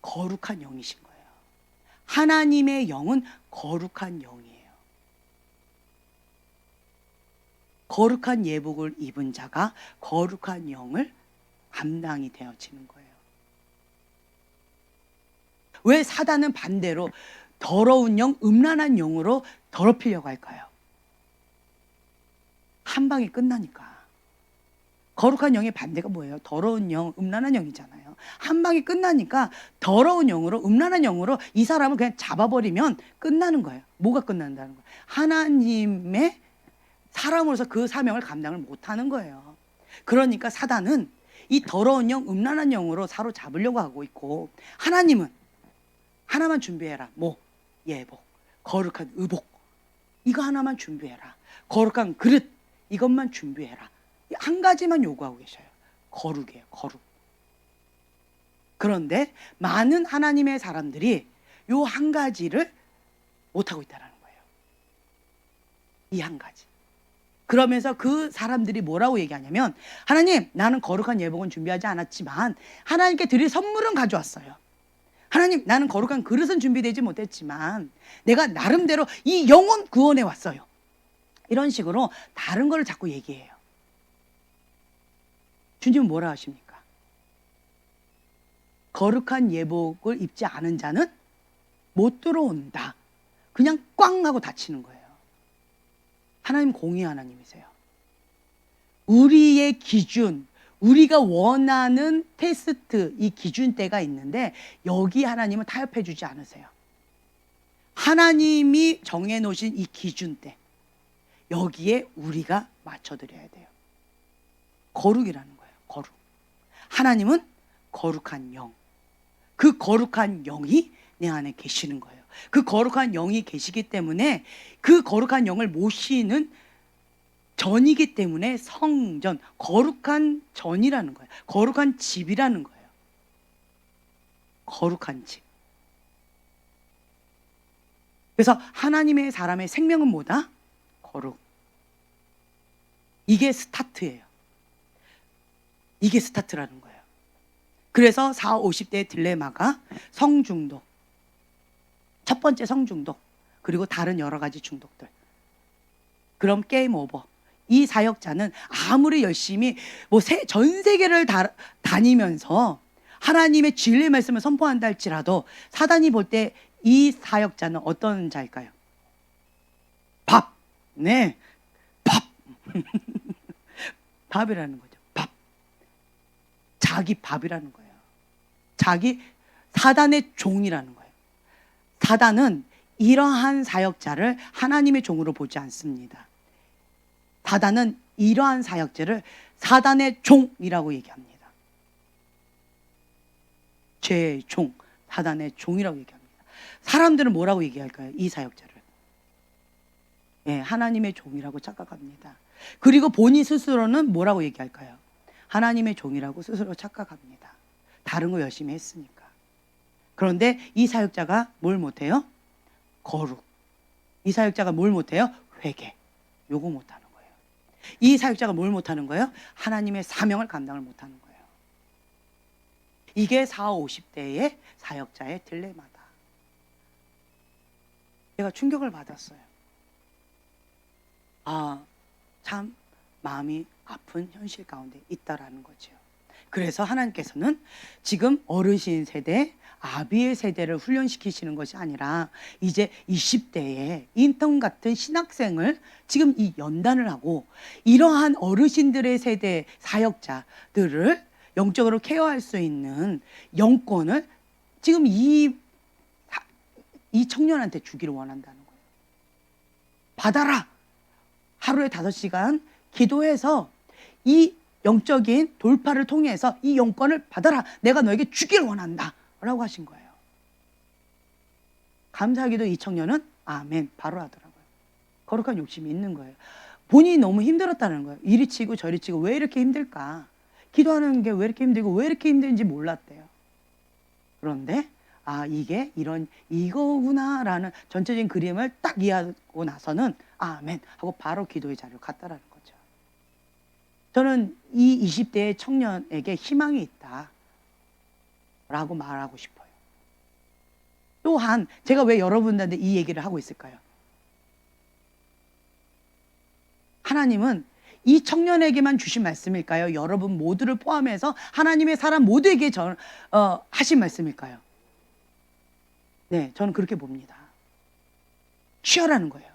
A: 거룩한 영이신 거예요. 하나님의 영은 거룩한 영이에요. 거룩한 예복을 입은 자가 거룩한 영을 감당이 되어지는 거예요. 왜 사단은 반대로 더러운 영, 음란한 영으로 더럽히려고 할까요? 한 방에 끝나니까. 거룩한 영의 반대가 뭐예요? 더러운 영, 음란한 영이잖아요. 한 방에 끝나니까 더러운 영으로, 음란한 영으로 이 사람을 그냥 잡아버리면 끝나는 거예요. 뭐가 끝난다는 거예요? 하나님의 사람으로서 그 사명을 감당을 못하는 거예요. 그러니까 사단은 이 더러운 영, 음란한 영으로 사로잡으려고 하고 있고, 하나님은 하나만 준비해라. 뭐? 예복, 거룩한 의복, 이거 하나만 준비해라. 거룩한 그릇, 이것만 준비해라. 한 가지만 요구하고 계셔요. 거룩이에요. 거룩. 그런데 많은 하나님의 사람들이 요 한 가지를 못하고 있다는 거예요. 이 한 가지. 그러면서 그 사람들이 뭐라고 얘기하냐면, 하나님, 나는 거룩한 예복은 준비하지 않았지만 하나님께 드릴 선물은 가져왔어요. 하나님, 나는 거룩한 그릇은 준비되지 못했지만 내가 나름대로 이 영혼 구원해 왔어요. 이런 식으로 다른 걸 자꾸 얘기해요. 주님은 뭐라 하십니까? 거룩한 예복을 입지 않은 자는 못 들어온다. 그냥 꽝 하고 닫히는 거예요. 하나님 공의 하나님이세요. 우리의 기준, 우리가 원하는 테스트, 이 기준대가 있는데 여기 하나님은 타협해 주지 않으세요. 하나님이 정해놓으신 이 기준대, 여기에 우리가 맞춰드려야 돼요. 거룩이라는 거예요. 거룩. 하나님은 거룩한 영, 그 거룩한 영이 내 안에 계시는 거예요. 그 거룩한 영이 계시기 때문에 그 거룩한 영을 모시는 전이기 때문에 성전, 거룩한 전이라는 거예요. 거룩한 집이라는 거예요. 거룩한 집. 그래서 하나님의 사람의 생명은 뭐다? 거룩. 이게 스타트예요. 이게 스타트라는 거예요. 그래서 40, 50대의 딜레마가 성중독, 첫 번째 성중독, 그리고 다른 여러 가지 중독들. 그럼 게임 오버. 이 사역자는 아무리 열심히 전 세계를 다니면서 하나님의 진리의 말씀을 선포한다 할지라도 사단이 볼 때 이 사역자는 어떤 자일까요? 밥. 네. 밥. 밥이라는 거죠. 밥. 자기 밥이라는 거예요. 자기 사단의 종이라는 거예요. 사단은 이러한 사역자를 하나님의 종으로 보지 않습니다. 사단은 이러한 사역자를 사단의 종이라고 얘기합니다. 죄의 종, 사단의 종이라고 얘기합니다. 사람들은 뭐라고 얘기할까요? 이 사역자를. 예, 하나님의 종이라고 착각합니다. 그리고 본인 스스로는 뭐라고 얘기할까요? 하나님의 종이라고 스스로 착각합니다. 다른 거 열심히 했으니까. 그런데 이 사역자가 뭘 못해요? 거룩. 이 사역자가 뭘 못해요? 회개. 요거 못하는 거예요. 이 사역자가 뭘 못하는 거예요? 하나님의 사명을 감당을 못하는 거예요. 이게 40, 50대의 사역자의 딜레마다. 제가 충격을 받았어요. 참 마음이 아픈 현실 가운데 있다라는 거죠. 그래서 하나님께서는 지금 어르신 세대, 아비의 세대를 훈련시키시는 것이 아니라 이제 20대의 인턴 같은 신학생을 지금 이 연단을 하고 이러한 어르신들의 세대 사역자들을 영적으로 케어할 수 있는 영권을 지금 이 청년한테 주기를 원한다는 거예요. 받아라. 하루에 5시간 기도해서 이 영적인 돌파를 통해서 이 영권을 받아라. 내가 너에게 주기를 원한다. 라고 하신 거예요. 감사하게도 이 청년은 아멘 바로 하더라고요. 거룩한 욕심이 있는 거예요. 본인이 너무 힘들었다는 거예요. 이리 치고 저리 치고 왜 이렇게 힘들까? 기도하는 게 왜 이렇게 힘들고 왜 이렇게 힘든지 몰랐대요. 그런데 이게 이거구나라는 전체적인 그림을 딱 이해하고 나서는 아멘 하고 바로 기도의 자리로 갔다라는 거죠. 저는 이 20대의 청년에게 희망이 있다 라고 말하고 싶어요. 또한 제가 왜 여러분들한테 이 얘기를 하고 있을까요? 하나님은 이 청년에게만 주신 말씀일까요? 여러분 모두를 포함해서 하나님의 사람 모두에게 하신 말씀일까요? 네, 저는 그렇게 봅니다. 취하라는 거예요.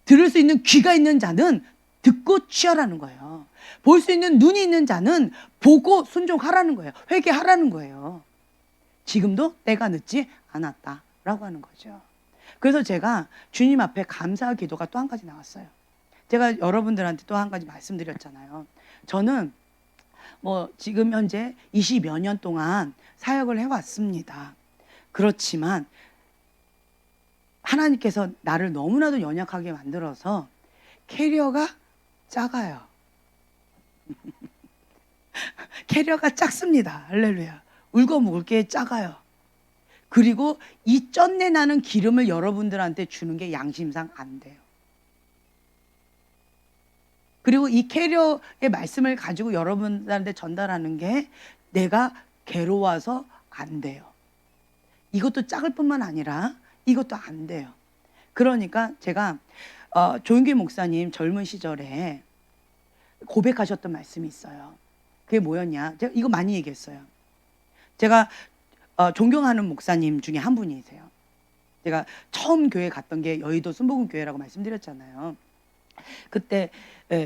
A: 들을 수 있는 귀가 있는 자는 듣고 취하라는 거예요. 볼 수 있는 눈이 있는 자는 보고 순종하라는 거예요. 회개하라는 거예요. 지금도 때가 늦지 않았다라고 하는 거죠. 그래서 제가 주님 앞에 감사 기도가 또 한 가지 나왔어요. 제가 여러분들한테 또 한 가지 말씀드렸잖아요. 저는 뭐 지금 현재 20여 년 동안 사역을 해왔습니다. 그렇지만 하나님께서 나를 너무나도 연약하게 만들어서 캐리어가 작아요. 캐리어가 작습니다. 할렐루야. 울고 먹을 게 작아요. 그리고 이 쩐내 나는 기름을 여러분들한테 주는 게 양심상 안 돼요. 그리고 이 캐리어의 말씀을 가지고 여러분들한테 전달하는 게 내가 괴로워서 안 돼요. 이것도 작을 뿐만 아니라 이것도 안 돼요. 그러니까 제가 조윤기 목사님 젊은 시절에 고백하셨던 말씀이 있어요. 그게 뭐였냐? 제가 이거 많이 얘기했어요. 제가 존경하는 목사님 중에 한 분이세요. 제가 처음 교회 갔던 게 여의도 순복음 교회라고 말씀드렸잖아요. 그때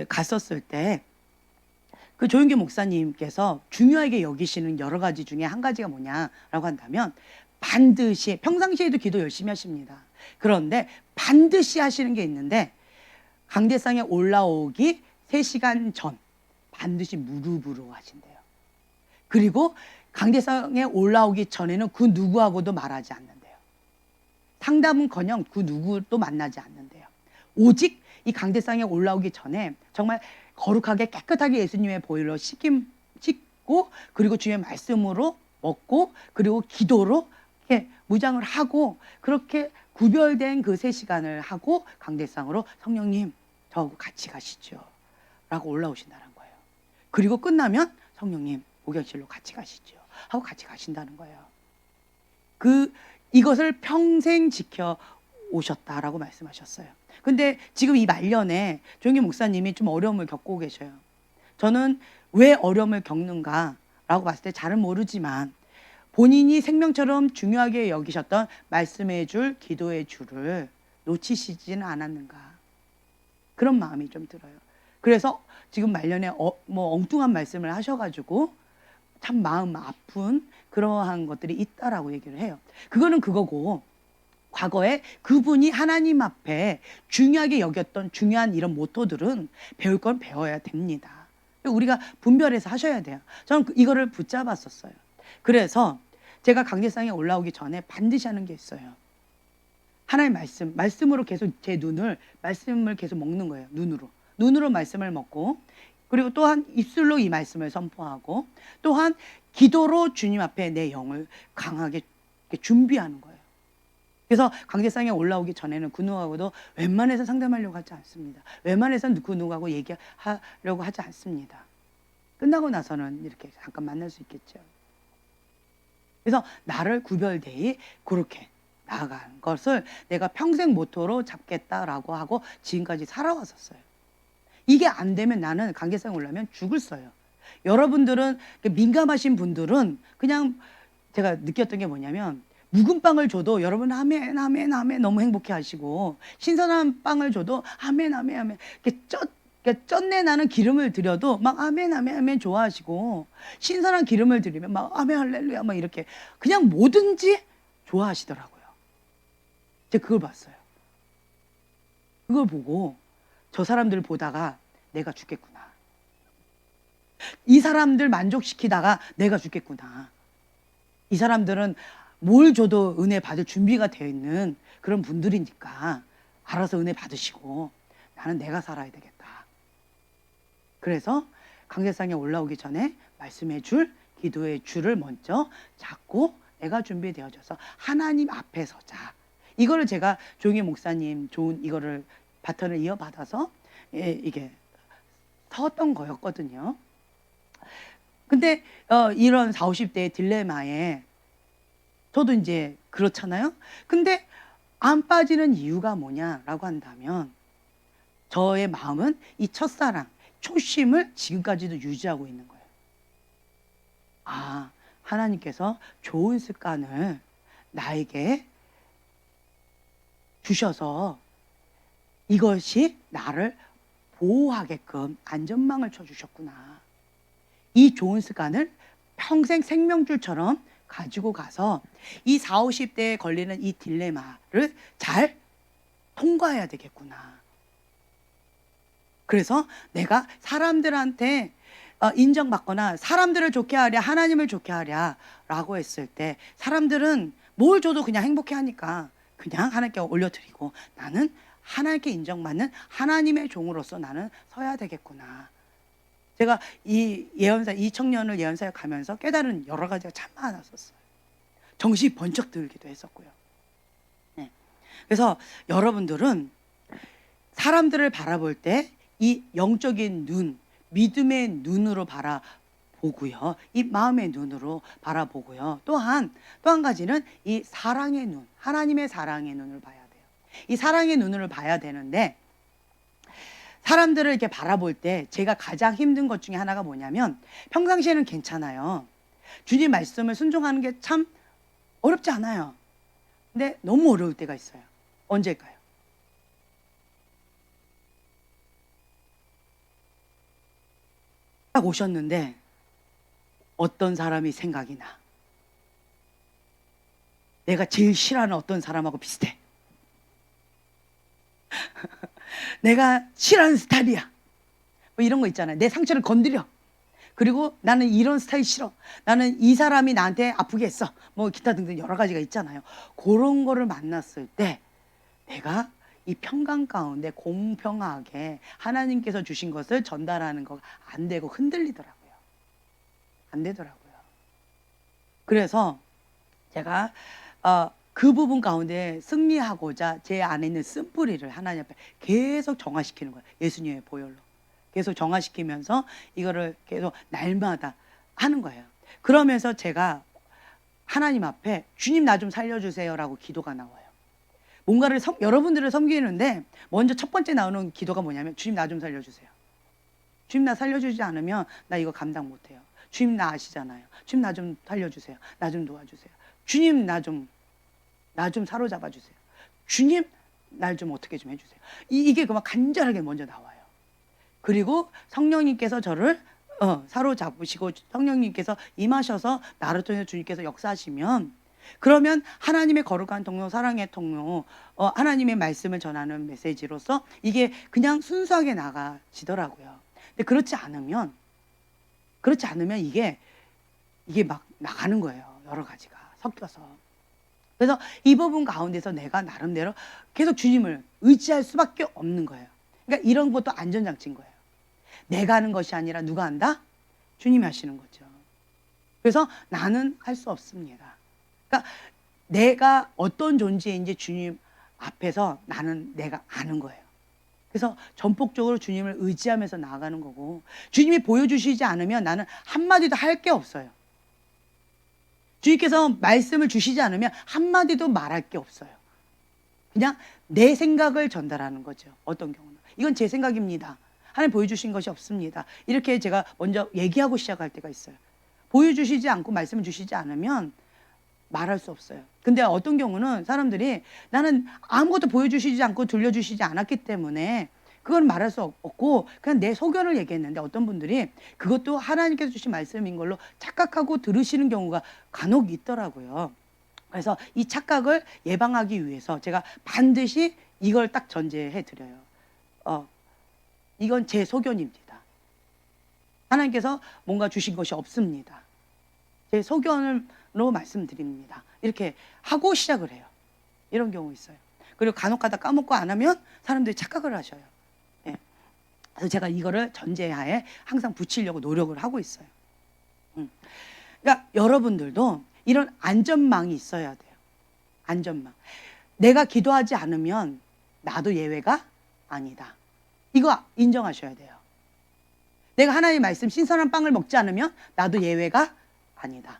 A: 갔었을 때 그 조윤기 목사님께서 중요하게 여기시는 여러 가지 중에 한 가지가 뭐냐라고 한다면 반드시, 평상시에도 기도 열심히 하십니다. 그런데 반드시 하시는 게 있는데 강대상에 올라오기 3시간 전 반드시 무릎으로 하신대요. 그리고 강대상에 올라오기 전에는 그 누구하고도 말하지 않는데요. 상담은커녕 그 누구도 만나지 않는데요. 오직 이 강대상에 올라오기 전에 정말 거룩하게 깨끗하게 예수님의 보혈로 씻고 그리고 주의 말씀으로 먹고 그리고 기도로 이렇게 무장을 하고 그렇게 구별된 그 3시간을 하고 강대상으로 성령님 저하고 같이 가시죠 라고 올라오신다는 거예요. 그리고 끝나면 성령님 목욕실로 같이 가시죠 하고 같이 가신다는 거예요. 이것을 평생 지켜 오셨다라고 말씀하셨어요. 근데 지금 이 말년에 조영기 목사님이 좀 어려움을 겪고 계셔요. 저는 왜 어려움을 겪는가라고 봤을 때 잘은 모르지만 본인이 생명처럼 중요하게 여기셨던 말씀의 줄, 기도의 줄을 놓치시지는 않았는가 그런 마음이 좀 들어요. 그래서 지금 말년에 뭐 엉뚱한 말씀을 하셔가지고 참 마음 아픈 그러한 것들이 있다라고 얘기를 해요. 그거는 그거고 과거에 그분이 하나님 앞에 중요하게 여겼던 중요한 이런 모토들은 배울 건 배워야 됩니다. 우리가 분별해서 하셔야 돼요. 저는 이거를 붙잡았었어요. 그래서 제가 강대상에 올라오기 전에 반드시 하는 게 있어요. 하나님 말씀으로 계속 제 말씀을 계속 먹는 거예요. 눈으로 말씀을 먹고 그리고 또한 입술로 이 말씀을 선포하고 또한 기도로 주님 앞에 내 영을 강하게 준비하는 거예요. 그래서 강대상에 올라오기 전에는 그 누구하고도 웬만해서 상담하려고 하지 않습니다. 웬만해서 그 누구하고 얘기하려고 하지 않습니다. 끝나고 나서는 이렇게 잠깐 만날 수 있겠죠. 그래서 나를 구별되이 그렇게 나아가는 것을 내가 평생 모토로 잡겠다라고 하고 지금까지 살아왔었어요. 이게 안 되면 나는 강대상에 올라면 죽을어요. 여러분들은 민감하신 분들은 그냥 제가 느꼈던 게 뭐냐면 묵은 빵을 줘도 여러분 아멘 아멘 아멘 너무 행복해 하시고 신선한 빵을 줘도 아멘 아멘 아멘 이렇게 쩐내 나는 기름을 드려도 막 아멘 아멘 아멘 좋아하시고 신선한 기름을 드리면 막 아멘 할렐루야 막 이렇게 그냥 뭐든지 좋아하시더라고요. 제가 그걸 봤어요. 그걸 보고 저 사람들 보다가 내가 죽겠구나. 이 사람들 만족시키다가 내가 죽겠구나. 이 사람들은 뭘 줘도 은혜 받을 준비가 되어 있는 그런 분들이니까 알아서 은혜 받으시고 나는 내가 살아야 되겠다. 그래서 강대상에 올라오기 전에 말씀의 줄, 기도의 줄을 먼저 잡고 내가 준비되어져서 하나님 앞에 서자. 이거를 제가 조용희 목사님 좋은 이거를 바턴을 이어받아서 이게 섰던 거였거든요. 근데 이런 40, 50대의 딜레마에 저도 이제 그렇잖아요. 근데 안 빠지는 이유가 뭐냐라고 한다면 저의 마음은 이 첫사랑, 초심을 지금까지도 유지하고 있는 거예요. 아, 하나님께서 좋은 습관을 나에게 주셔서 이것이 나를 보호하게끔 안전망을 쳐주셨구나. 이 좋은 습관을 평생 생명줄처럼 가지고 가서 이 40, 50대에 걸리는 이 딜레마를 잘 통과해야 되겠구나. 그래서 내가 사람들한테 인정받거나 사람들을 좋게 하랴 하나님을 좋게 하랴라고 했을 때 사람들은 뭘 줘도 그냥 행복해하니까 그냥 하나님께 올려드리고 나는 하나님께 인정받는 하나님의 종으로서 나는 서야 되겠구나. 제가 이 청년을 예언사에 가면서 깨달은 여러 가지가 참 많았었어요. 정신이 번쩍 들기도 했었고요. 네. 그래서 여러분들은 사람들을 바라볼 때 이 영적인 눈, 믿음의 눈으로 바라보고요. 이 마음의 눈으로 바라보고요. 또 한 가지는 이 사랑의 눈, 하나님의 사랑의 눈을 봐야 돼요. 이 사랑의 눈으로 봐야 되는데 사람들을 이렇게 바라볼 때 제가 가장 힘든 것 중에 하나가 뭐냐면 평상시에는 괜찮아요. 주님 말씀을 순종하는 게 참 어렵지 않아요. 근데 너무 어려울 때가 있어요. 언제일까요? 딱 오셨는데 어떤 사람이 생각이 나. 내가 제일 싫어하는 어떤 사람하고 비슷해. 내가 싫어하는 스타일이야. 뭐 이런 거 있잖아요. 내 상처를 건드려. 그리고 나는 이런 스타일 싫어. 나는 이 사람이 나한테 아프게 했어. 뭐 기타 등등 여러 가지가 있잖아요. 그런 거를 만났을 때 내가 이 평강 가운데 공평하게 하나님께서 주신 것을 전달하는 거 안 되고 흔들리더라고요. 안 되더라고요. 그래서 제가 그 부분 가운데 승리하고자 제 안에 있는 쓴뿌리를 하나님 앞에 계속 정화시키는 거예요. 예수님의 보혈로. 계속 정화시키면서 이거를 계속 날마다 하는 거예요. 그러면서 제가 하나님 앞에 주님 나 좀 살려주세요라고 기도가 나와요. 뭔가를 여러분들을 섬기는데 먼저 첫 번째 나오는 기도가 뭐냐면 주님 나 좀 살려주세요. 주님 나 살려주지 않으면 나 이거 감당 못해요. 주님 나 아시잖아요. 주님 나 좀 살려주세요. 나 좀 도와주세요. 주님 나 좀 사로잡아 주세요. 주님 날 좀 어떻게 좀 해주세요. 이게 그만 간절하게 먼저 나와요. 그리고 성령님께서 저를 사로잡으시고 성령님께서 임하셔서 나를 통해서 주님께서 역사하시면 그러면 하나님의 거룩한 통로, 사랑의 통로, 하나님의 말씀을 전하는 메시지로서 이게 그냥 순수하게 나가지더라고요. 근데 그렇지 않으면 이게 막 나가는 거예요. 여러 가지가 섞여서. 그래서 이 부분 가운데서 내가 나름대로 계속 주님을 의지할 수밖에 없는 거예요. 그러니까 이런 것도 안전장치인 거예요. 내가 하는 것이 아니라 누가 한다? 주님이 하시는 거죠. 그래서 나는 할 수 없습니다. 그러니까 내가 어떤 존재인지 주님 앞에서 내가 아는 거예요. 그래서 전폭적으로 주님을 의지하면서 나아가는 거고 주님이 보여주시지 않으면 나는 한마디도 할 게 없어요. 주님께서 말씀을 주시지 않으면 한마디도 말할 게 없어요. 그냥 내 생각을 전달하는 거죠. 어떤 경우는. 이건 제 생각입니다. 하나님 보여주신 것이 없습니다. 이렇게 제가 먼저 얘기하고 시작할 때가 있어요. 보여주시지 않고 말씀을 주시지 않으면 말할 수 없어요. 근데 어떤 경우는 사람들이 나는 아무것도 보여주시지 않고 들려주시지 않았기 때문에 그건 말할 수 없고 그냥 내 소견을 얘기했는데 어떤 분들이 그것도 하나님께서 주신 말씀인 걸로 착각하고 들으시는 경우가 간혹 있더라고요. 그래서 이 착각을 예방하기 위해서 제가 반드시 이걸 딱 전제해 드려요. 이건 제 소견입니다. 하나님께서 뭔가 주신 것이 없습니다. 제 소견으로 말씀드립니다. 이렇게 하고 시작을 해요. 이런 경우 있어요. 그리고 간혹 가다 까먹고 안 하면 사람들이 착각을 하셔요. 네. 그래서 제가 이거를 전제하에 항상 붙이려고 노력을 하고 있어요. 그러니까 여러분들도 이런 안전망이 있어야 돼요. 안전망. 내가 기도하지 않으면 나도 예외가 아니다. 이거 인정하셔야 돼요. 내가 하나님의 말씀 신선한 빵을 먹지 않으면 나도 예외가 아니다.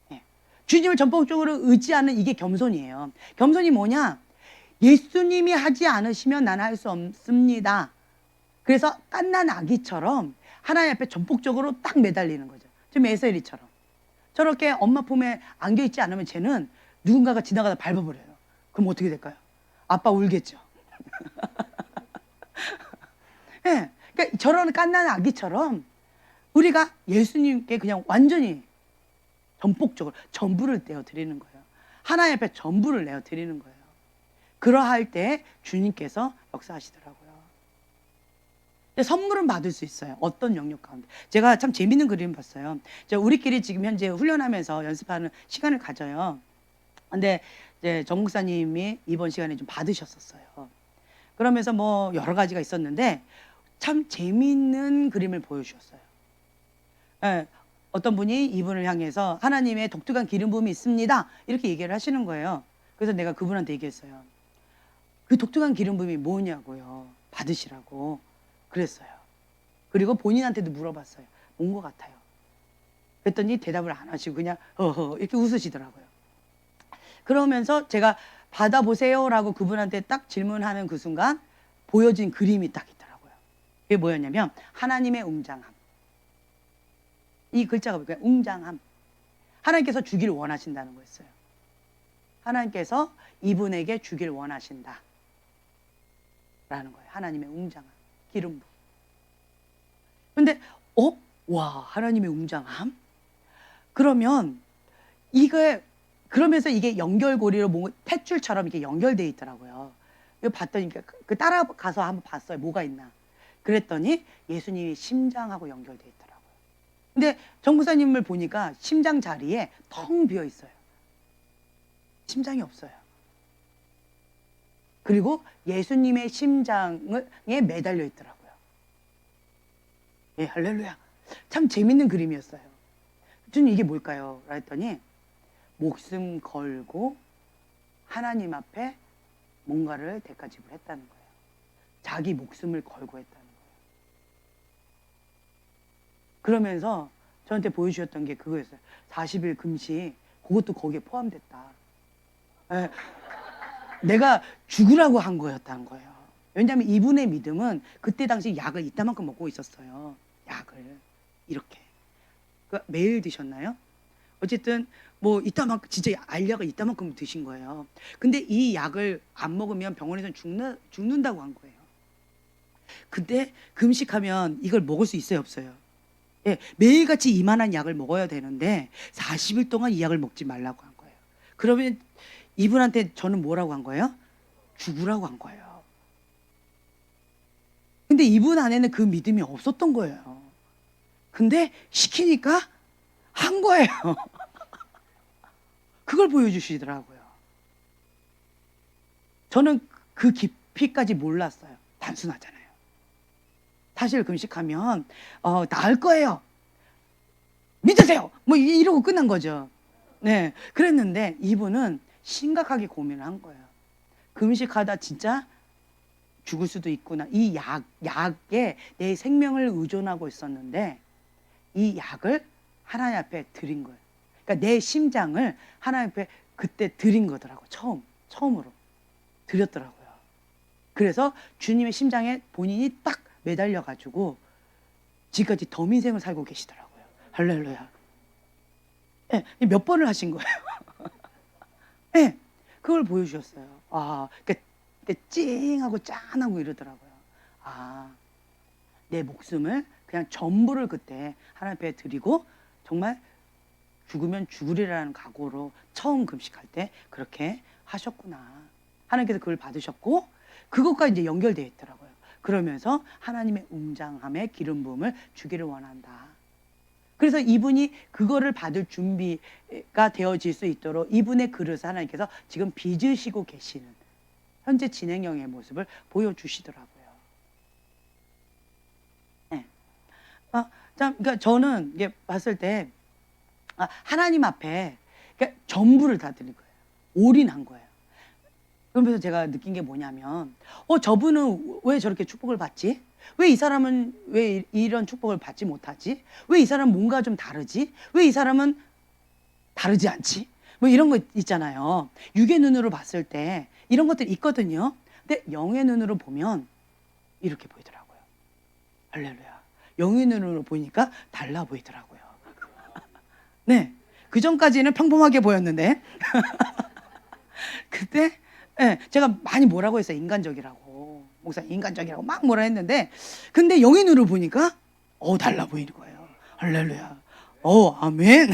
A: 네. 주님을 전폭적으로 의지하는 이게 겸손이에요. 겸손이 뭐냐? 예수님이 하지 않으시면 나는 할 수 없습니다. 그래서 갓난 아기처럼 하나님 앞에 전폭적으로 딱 매달리는 거죠. 지금 에셀이처럼. 저렇게 엄마 품에 안겨있지 않으면 쟤는 누군가가 지나가다 밟아버려요. 그럼 어떻게 될까요? 아빠 울겠죠. 네. 그러니까 저런 갓난 아기처럼 우리가 예수님께 그냥 완전히 전폭적으로 전부를 내어 드리는 거예요. 하나님 앞에 전부를 내어 드리는 거예요. 그러할 때 주님께서 역사하시더라고요. 근데 선물은 받을 수 있어요. 어떤 영역 가운데. 제가 참 재밌는 그림 봤어요. 우리끼리 지금 현재 훈련하면서 연습하는 시간을 가져요. 근데 이제 정 목사님이 이번 시간에 좀 받으셨었어요. 그러면서 뭐 여러 가지가 있었는데 참 재미있는 그림을 보여주셨어요. 예, 어떤 분이 이분을 향해서 하나님의 독특한 기름 부음이 있습니다. 이렇게 얘기를 하시는 거예요. 그래서 내가 그분한테 얘기했어요. 그 독특한 기름 부음이 뭐냐고요. 받으시라고 그랬어요. 그리고 본인한테도 물어봤어요. 뭔 것 같아요. 그랬더니 대답을 안 하시고 그냥 허허 이렇게 웃으시더라고요. 그러면서 제가 받아보세요라고 그분한테 딱 질문하는 그 순간 보여진 그림이 딱 있더라고요. 그게 뭐였냐면 하나님의 웅장함. 이 글자가 뭘까요? 웅장함. 하나님께서 주길 원하신다는 거였어요. 하나님께서 이분에게 주길 원하신다 라는 거예요. 하나님의 웅장함, 기름 부음. 근데 와, 하나님의 웅장함? 그러면 그러면서 이게 연결고리로 뭔가 탯줄처럼 이게 연결돼 있더라고요. 이거 봤더니 그 따라가서 한번 봤어요. 뭐가 있나. 그랬더니 예수님의 심장하고 연결돼 있더라고요. 근데 정부사님을 보니까 심장 자리에 텅 비어 있어요. 심장이 없어요. 그리고 예수님의 심장에 매달려 있더라고요. 예, 할렐루야. 참 재밌는 그림이었어요. 주님 이게 뭘까요? 그랬더니 목숨 걸고 하나님 앞에 뭔가를 대가집을 했다는 거예요. 자기 목숨을 걸고 했다는 거예요. 그러면서 저한테 보여주셨던 게 그거였어요. 40일 금식, 그것도 거기에 포함됐다. 예, 내가 죽으라고 한 거였다는 거예요. 왜냐하면 이분의 믿음은 그때 당시 약을 이따만큼 먹고 있었어요. 약을 이렇게. 매일 드셨나요? 어쨌든 뭐 이따만큼 진짜 알약을 이따만큼 드신 거예요. 근데 이 약을 안 먹으면 병원에서는 죽는다고 한 거예요. 근데 금식하면 이걸 먹을 수 있어요, 없어요? 예, 매일같이 이만한 약을 먹어야 되는데 40일 동안 이 약을 먹지 말라고 한 거예요. 그러면 이분한테 저는 뭐라고 한 거예요? 죽으라고 한 거예요. 근데 이분 안에는 그 믿음이 없었던 거예요. 근데 시키니까 한 거예요. 그걸 보여주시더라고요. 저는 그 깊이까지 몰랐어요. 단순하잖아요. 사실 금식하면 나을 거예요. 믿으세요. 뭐 이러고 끝난 거죠. 네, 그랬는데 이분은 심각하게 고민을 한 거예요. 금식하다 진짜 죽을 수도 있구나. 이 약에 내 생명을 의존하고 있었는데 이 약을 하나님 앞에 드린 거예요. 그러니까 내 심장을 하나님 앞에 그때 드린 거더라고요. 처음으로 드렸더라고요. 그래서 주님의 심장에 본인이 딱 매달려가지고 지금까지 덤 인생을 살고 계시더라고요. 할렐루야. 네, 몇 번을 하신 거예요. 네, 그걸 보여주셨어요. 그러니까 찡하고 짠하고 이러더라고요. 내 목숨을 그냥 전부를 그때 하나님 앞에 드리고 정말 죽으면 죽으리라는 각오로 처음 금식할 때 그렇게 하셨구나. 하나님께서 그걸 받으셨고 그것과 이제 연결되어 있더라고요. 그러면서 하나님의 웅장함의 기름 부음을 주기를 원한다. 그래서 이분이 그거를 받을 준비가 되어질 수 있도록 이분의 그릇을 하나님께서 지금 빚으시고 계시는 현재 진행형의 모습을 보여주시더라고요. 네. 그러니까 저는 이게 봤을 때 하나님 앞에 그러니까 전부를 다 드린 거예요. 올인한 거예요. 그러면서 제가 느낀 게 뭐냐면 저분은 왜 저렇게 축복을 받지? 왜 이 사람은 왜 이런 축복을 받지 못하지? 왜 이 사람은 뭔가 좀 다르지? 왜 이 사람은 다르지 않지? 뭐 이런 거 있잖아요. 육의 눈으로 봤을 때 이런 것들이 있거든요. 근데 영의 눈으로 보면 이렇게 보이더라고요. 할렐루야. 영의 눈으로 보니까 달라 보이더라고요. 네. 그 전까지는 평범하게 보였는데 그때 제가 많이 뭐라고 했어요. 인간적이라고. 목사 인간적이라고 막 뭐라 했는데 근데 영의 눈으로 보니까 달라 보이는 거예요. 할렐루야. 아멘.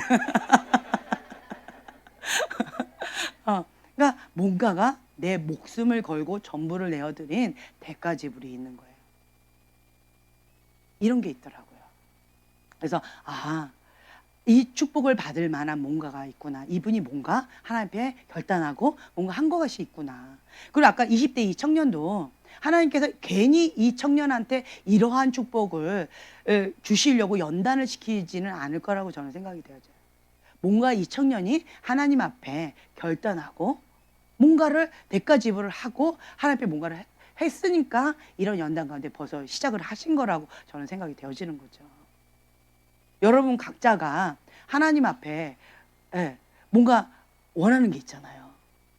A: 그러니까 뭔가가 내 목숨을 걸고 전부를 내어드린 대가지불이 있는 거예요. 이런 게 있더라고요. 그래서 이 축복을 받을 만한 뭔가가 있구나. 이분이 뭔가 하나님 앞에 결단하고 뭔가 한 것이 있구나. 그리고 아까 20대 이 청년도 하나님께서 괜히 이 청년한테 이러한 축복을 주시려고 연단을 시키지는 않을 거라고 저는 생각이 되어져요. 뭔가 이 청년이 하나님 앞에 결단하고 뭔가를 대가 지불을 하고 하나님 앞에 뭔가를 했으니까 이런 연단 가운데 벌써 시작을 하신 거라고 저는 생각이 되어지는 거죠. 여러분 각자가 하나님 앞에 뭔가 원하는 게 있잖아요.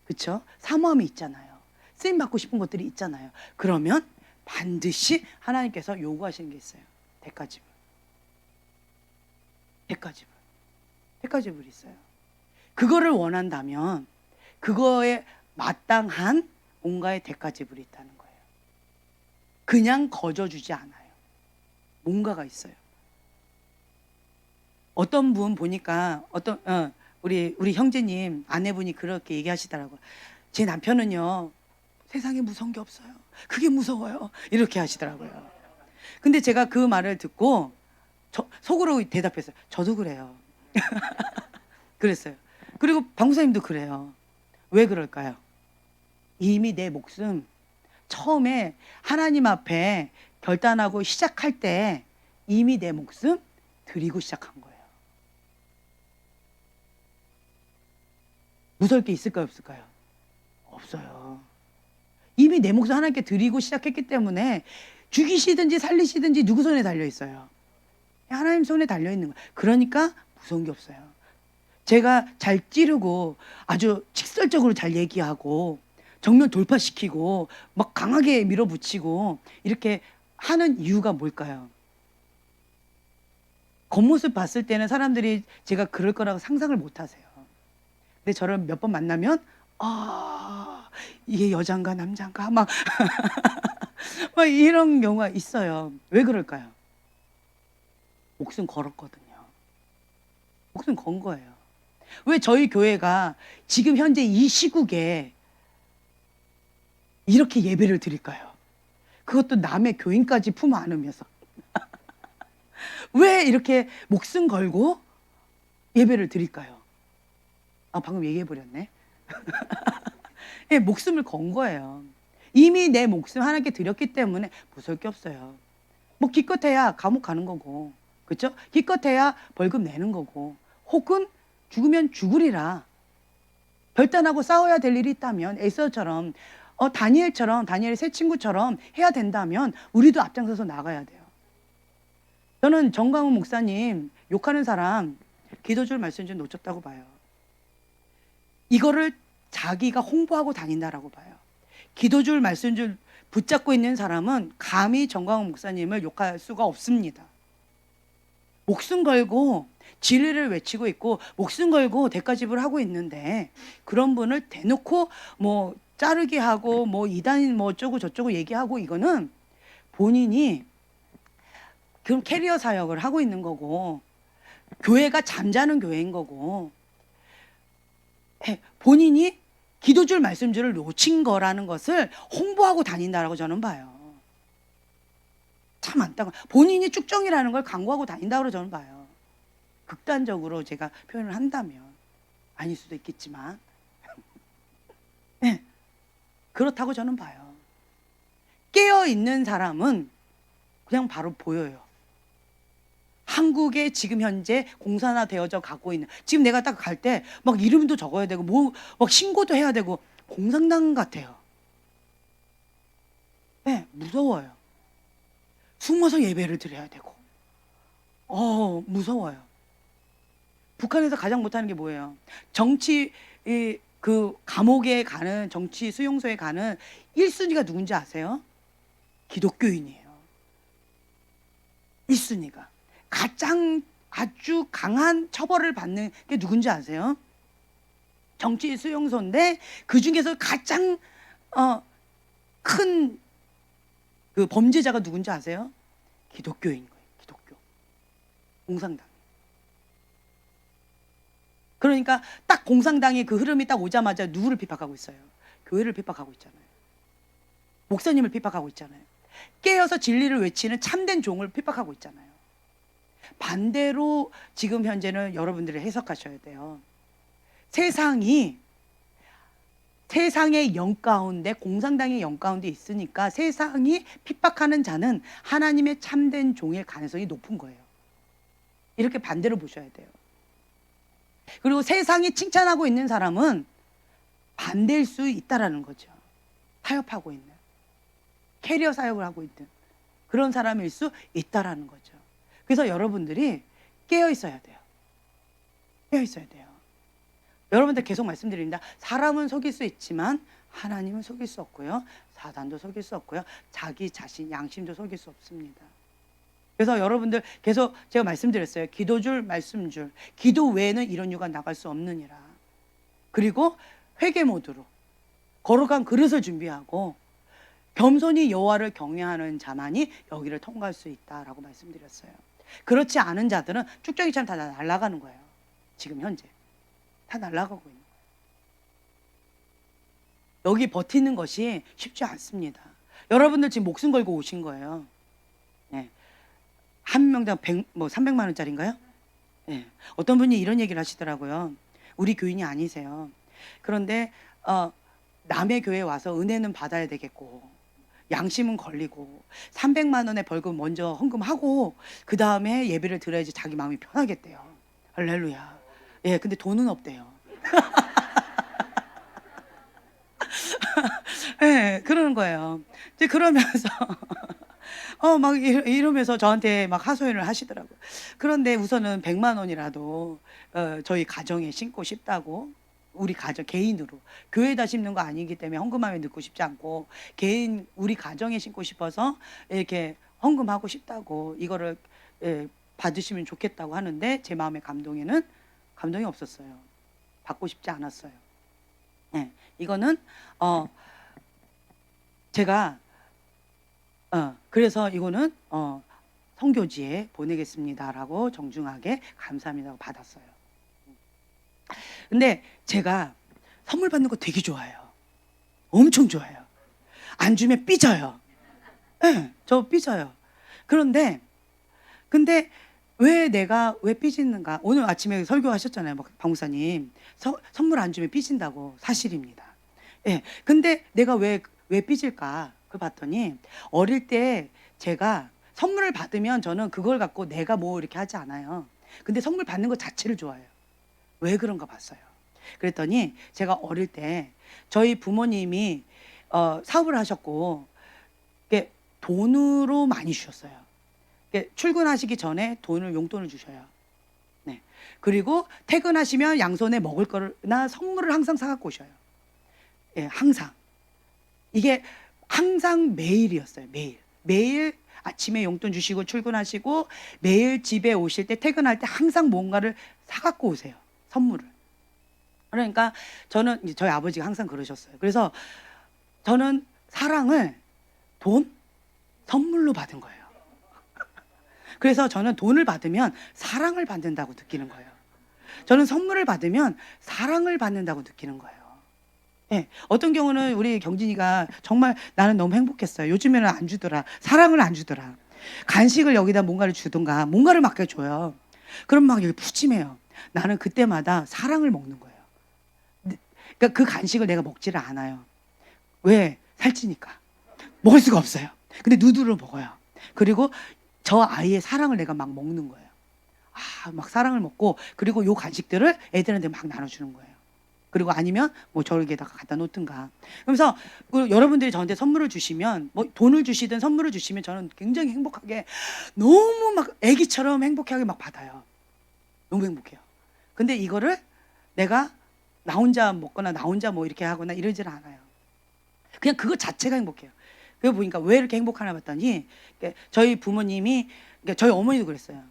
A: 그렇죠? 사모함이 있잖아요. 쓰임 받고 싶은 것들이 있잖아요. 그러면 반드시 하나님께서 요구하시는 게 있어요. 대가 지불. 대가 지불. 대가 지불이 있어요. 그거를 원한다면 그거에 마땅한 뭔가의 대가 지불이 있다는 거예요. 그냥 거저 주지 않아요. 뭔가가 있어요. 어떤 분 보니까 우리 형제님 아내분이 그렇게 얘기하시더라고요. 제 남편은요 세상에 무서운 게 없어요. 그게 무서워요. 이렇게 하시더라고요. 근데 제가 그 말을 듣고 속으로 대답했어요. 저도 그래요. 그랬어요. 그리고 방구사님도 그래요. 왜 그럴까요? 이미 내 목숨 처음에 하나님 앞에 결단하고 시작할 때 이미 내 목숨 드리고 시작한 거예요. 무서울 게 있을까요, 없을까요? 없어요. 이미 내 목숨 하나님께 드리고 시작했기 때문에 죽이시든지 살리시든지 누구 손에 달려 있어요? 하나님 손에 달려 있는 거예요. 그러니까 무서운 게 없어요. 제가 잘 찌르고 아주 직설적으로 잘 얘기하고 정면 돌파시키고 막 강하게 밀어붙이고 이렇게 하는 이유가 뭘까요? 겉모습 봤을 때는 사람들이 제가 그럴 거라고 상상을 못 하세요. 근데 저를 몇 번 만나면 이게 여잔가 남잔가 막 이런 경우가 있어요. 왜 그럴까요? 목숨 걸었거든요. 목숨 건 거예요. 왜 저희 교회가 지금 현재 이 시국에 이렇게 예배를 드릴까요? 그것도 남의 교인까지 품 안으면서 왜 이렇게 목숨 걸고 예배를 드릴까요? 방금 얘기해버렸네. 예, 목숨을 건 거예요. 이미 내 목숨 하나님께 드렸기 때문에 무서울 게 없어요. 뭐 기껏해야 감옥 가는 거고, 그렇죠? 기껏해야 벌금 내는 거고, 혹은 죽으면 죽으리라. 결단하고 싸워야 될 일이 있다면 에서처럼 다니엘의 세 친구처럼 해야 된다면 우리도 앞장서서 나가야 돼요. 저는 정광훈 목사님 욕하는 사람 기도줄 말씀 좀 놓쳤다고 봐요. 이거를 자기가 홍보하고 다닌다라고 봐요. 기도줄 말씀줄 붙잡고 있는 사람은 감히 정광훈 목사님을 욕할 수가 없습니다. 목숨 걸고 진리를 외치고 있고 목숨 걸고 대가 지불하고 있는데 그런 분을 대놓고 뭐 자르게 하고 뭐 이단 뭐 어쩌고 저쩌고 얘기하고 이거는 본인이 그럼 캐리어 사역을 하고 있는 거고 교회가 잠자는 교회인 거고 본인이 기도줄 말씀줄을 놓친 거라는 것을 홍보하고 다닌다라고 저는 봐요. 참 안타까워. 본인이 쭉정이라는 걸 강구하고 다닌다고 저는 봐요. 극단적으로 제가 표현을 한다면 아닐 수도 있겠지만 네, 그렇다고 저는 봐요. 깨어있는 사람은 그냥 바로 보여요. 한국에 지금 현재 공산화 되어져 가고 있는 지금 내가 딱 갈 때 막 이름도 적어야 되고 뭐 막 신고도 해야 되고 공산당 같아요. 네, 무서워요. 숨어서 예배를 드려야 되고 무서워요. 북한에서 가장 못하는 게 뭐예요? 정치 그 감옥에 가는 정치 수용소에 가는 1순위가 누군지 아세요? 기독교인이에요. 1순위가 가장 아주 강한 처벌을 받는 게 누군지 아세요? 정치 수용소인데 그 중에서 가장 큰 그 범죄자가 누군지 아세요? 기독교인 거예요. 기독교. 공산당. 그러니까 딱 공산당의 그 흐름이 딱 오자마자 누구를 핍박하고 있어요? 교회를 핍박하고 있잖아요. 목사님을 핍박하고 있잖아요. 깨어서 진리를 외치는 참된 종을 핍박하고 있잖아요. 반대로 지금 현재는 여러분들이 해석하셔야 돼요. 세상의 영 가운데, 공산당의 영 가운데 있으니까 세상이 핍박하는 자는 하나님의 참된 종일 가능성이 높은 거예요. 이렇게 반대로 보셔야 돼요. 그리고 세상이 칭찬하고 있는 사람은 반대일 수 있다라는 거죠. 타협하고 있는, 캐리어 사역을 하고 있는 그런 사람일 수 있다라는 거죠. 그래서 여러분들이 깨어 있어야 돼요. 깨어 있어야 돼요. 여러분들 계속 말씀드립니다. 사람은 속일 수 있지만 하나님은 속일 수 없고요. 사단도 속일 수 없고요. 자기 자신, 양심도 속일 수 없습니다. 그래서 여러분들 계속 제가 말씀드렸어요. 기도줄, 말씀줄. 기도 외에는 이런 유가 나갈 수 없느니라. 그리고 회개 모드로 거룩한 그릇을 준비하고 겸손히 여호와를 경외하는 자만이 여기를 통과할 수 있다라고 말씀드렸어요. 그렇지 않은 자들은 쭉정이처럼 다 날아가는 거예요. 지금 현재 다 날아가고 있는 거예요. 여기 버티는 것이 쉽지 않습니다. 여러분들 지금 목숨 걸고 오신 거예요. 네. 한 명당 300만 원짜리인가요? 네. 어떤 분이 이런 얘기를 하시더라고요. 우리 교인이 아니세요. 그런데 남의 교회에 와서 은혜는 받아야 되겠고 양심은 걸리고 300만 원의 벌금 먼저 헌금하고 그 다음에 예배를 드려야지 자기 마음이 편하겠대요. 할렐루야. 예, 근데 돈은 없대요. 예, 그러는 거예요. 이제 그러면서 막 이러면서 저한테 막 하소연을 하시더라고요. 그런데 우선은 100만 원이라도 저희 가정에 심고 싶다고, 우리 가정 개인으로, 교회에다 심는 거 아니기 때문에 헌금하면 넣고 싶지 않고 개인 우리 가정에 심고 싶어서 이렇게 헌금하고 싶다고, 이거를 받으시면 좋겠다고 하는데 제 마음의 감동에는 감동이 없었어요. 받고 싶지 않았어요. 네, 이거는 제가 그래서 이거는 선교지에 보내겠습니다라고 정중하게 감사합니다고 받았어요. 근데 제가 선물 받는 거 되게 좋아해요. 엄청 좋아해요. 안 주면 삐져요. 네, 저 삐져요. 근데 왜 내가 왜 삐지는가? 오늘 아침에 설교하셨잖아요, 박 목사님. 선물 안 주면 삐진다고. 사실입니다. 예. 근데 내가 왜 삐질까? 그걸 봤더니 어릴 때 제가 선물을 받으면 저는 그걸 갖고 내가 뭐 이렇게 하지 않아요. 근데 선물 받는 것 자체를 좋아해요. 왜 그런가 봤어요. 그랬더니 제가 어릴 때 저희 부모님이 사업을 하셨고 돈으로 많이 주셨어요. 출근하시기 전에 용돈을 주셔요. 네. 그리고 퇴근하시면 양손에 먹을 거나 선물을 항상 사갖고 오셔요. 예, 항상. 이게 항상 매일이었어요. 매일 아침에 용돈 주시고 출근하시고 매일 집에 오실 때, 퇴근할 때 항상 뭔가를 사갖고 오세요. 선물을. 그러니까 저는 저희 아버지가 항상 그러셨어요. 그래서 저는 사랑을 선물로 받은 거예요. 그래서 저는 돈을 받으면 사랑을 받는다고 느끼는 거예요. 저는 선물을 받으면 사랑을 받는다고 느끼는 거예요. 예, 어떤 경우는 우리 경진이가 정말 나는 너무 행복했어요. 요즘에는 안 주더라. 사랑을 안 주더라. 간식을 여기다 뭔가를 주든가 뭔가를 맡겨줘요. 그럼 막 여기 푸짐해요. 나는 그때마다 사랑을 먹는 거예요. 그러니까 그 간식을 내가 먹지를 않아요. 왜? 살찌니까. 먹을 수가 없어요. 근데 누드를 먹어요. 그리고 저 아이의 사랑을 내가 막 먹는 거예요. 막 사랑을 먹고, 그리고 요 간식들을 애들한테 막 나눠주는 거예요. 그리고 아니면 뭐 저기에다가 갖다 놓든가. 그러면서 여러분들이 저한테 선물을 주시면, 뭐 돈을 주시든 선물을 주시면 저는 굉장히 행복하게, 너무 막 애기처럼 행복하게 막 받아요. 너무 행복해요. 근데 이거를 내가 나 혼자 먹거나 나 혼자 뭐 이렇게 하거나 이러질 않아요. 그냥 그거 자체가 행복해요. 그거 보니까 왜 이렇게 행복하나 봤더니, 저희 부모님이, 저희 어머니도 그랬어요.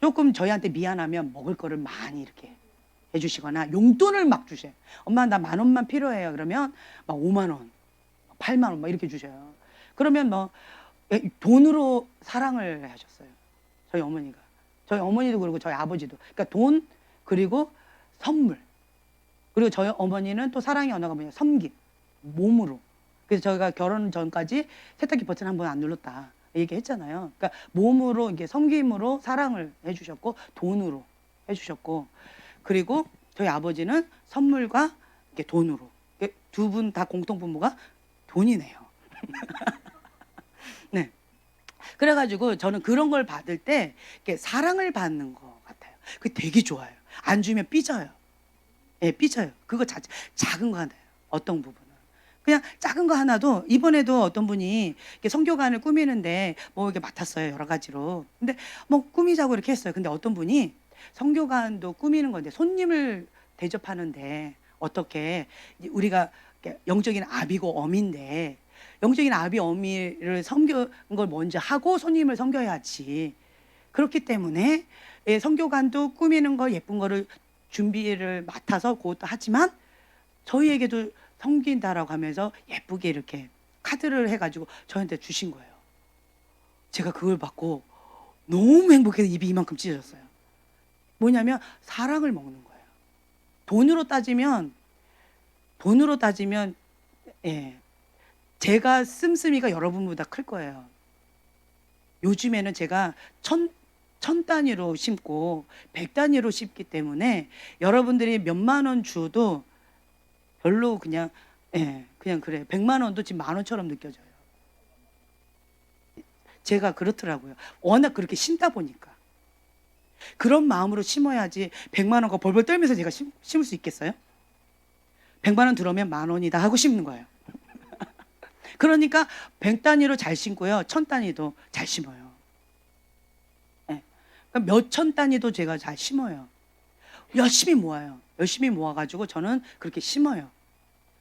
A: 조금 저희한테 미안하면 먹을 거를 많이 이렇게 해주시거나 용돈을 막 주셔요. 엄마 나 10,000원만 필요해요. 그러면 막 5만 원, 8만 원 막 이렇게 주셔요. 그러면 뭐 돈으로 사랑을 하셨어요. 저희 어머니가. 저희 어머니도 그러고 저희 아버지도. 그러니까 돈, 그리고 선물. 그리고 저희 어머니는 또 사랑의 언어가 뭐냐? 섬김. 몸으로. 그래서 저희가 결혼 전까지 세탁기 버튼 한 번 안 눌렀다 얘기했잖아요. 그러니까 몸으로 이게 섬김으로 사랑을 해주셨고 돈으로 해주셨고, 그리고 저희 아버지는 선물과 이렇게 돈으로, 두 분 다 공통분모가 돈이네요. 네. 그래가지고 저는 그런 걸 받을 때 이렇게 사랑을 받는 것 같아요. 그게 되게 좋아요. 안 주면 삐져요. 예, 삐져요. 그거 작은 거 하나요. 어떤 부분은. 그냥 작은 거 하나도, 이번에도 어떤 분이 이렇게 성교관을 꾸미는데 뭐 이렇게 맡았어요. 여러 가지로. 근데 뭐 꾸미자고 이렇게 했어요. 근데 어떤 분이 성교관도 꾸미는 건데 손님을 대접하는데 어떻게, 우리가 영적인 아비고 어미인데 영적인 아비 어미를 섬기는 걸 먼저 하고 손님을 섬겨야지. 그렇기 때문에 성교관도 꾸미는 거 예쁜 거를 준비를 맡아서 그것도 하지만 저희에게도 섬긴다라고 하면서 예쁘게 이렇게 카드를 해가지고 저한테 주신 거예요. 제가 그걸 받고 너무 행복해서 입이 이만큼 찢어졌어요. 뭐냐면 사랑을 먹는 거예요. 돈으로 따지면 예, 제가 씀씀이가 여러분보다 클 거예요. 요즘에는 제가 천 단위로 심고 100단위로 심기 때문에 여러분들이 몇만 원 줘도 별로 그냥, 예, 그냥 그래. 100만 원도 지금 만 원처럼 느껴져요. 제가 그렇더라고요. 워낙 그렇게 심다 보니까. 그런 마음으로 심어야지 100만 원거 벌벌 떨면서 제가 심을 수 있겠어요? 100만 원 들어오면 만 원이다 하고 심는 거예요. 그러니까 100단위로 잘 심고요. 1000단위도 잘 심어요. 예. 그러니까 몇천 단위도 제가 잘 심어요. 열심히 모아요. 열심히 모아가지고 저는 그렇게 심어요.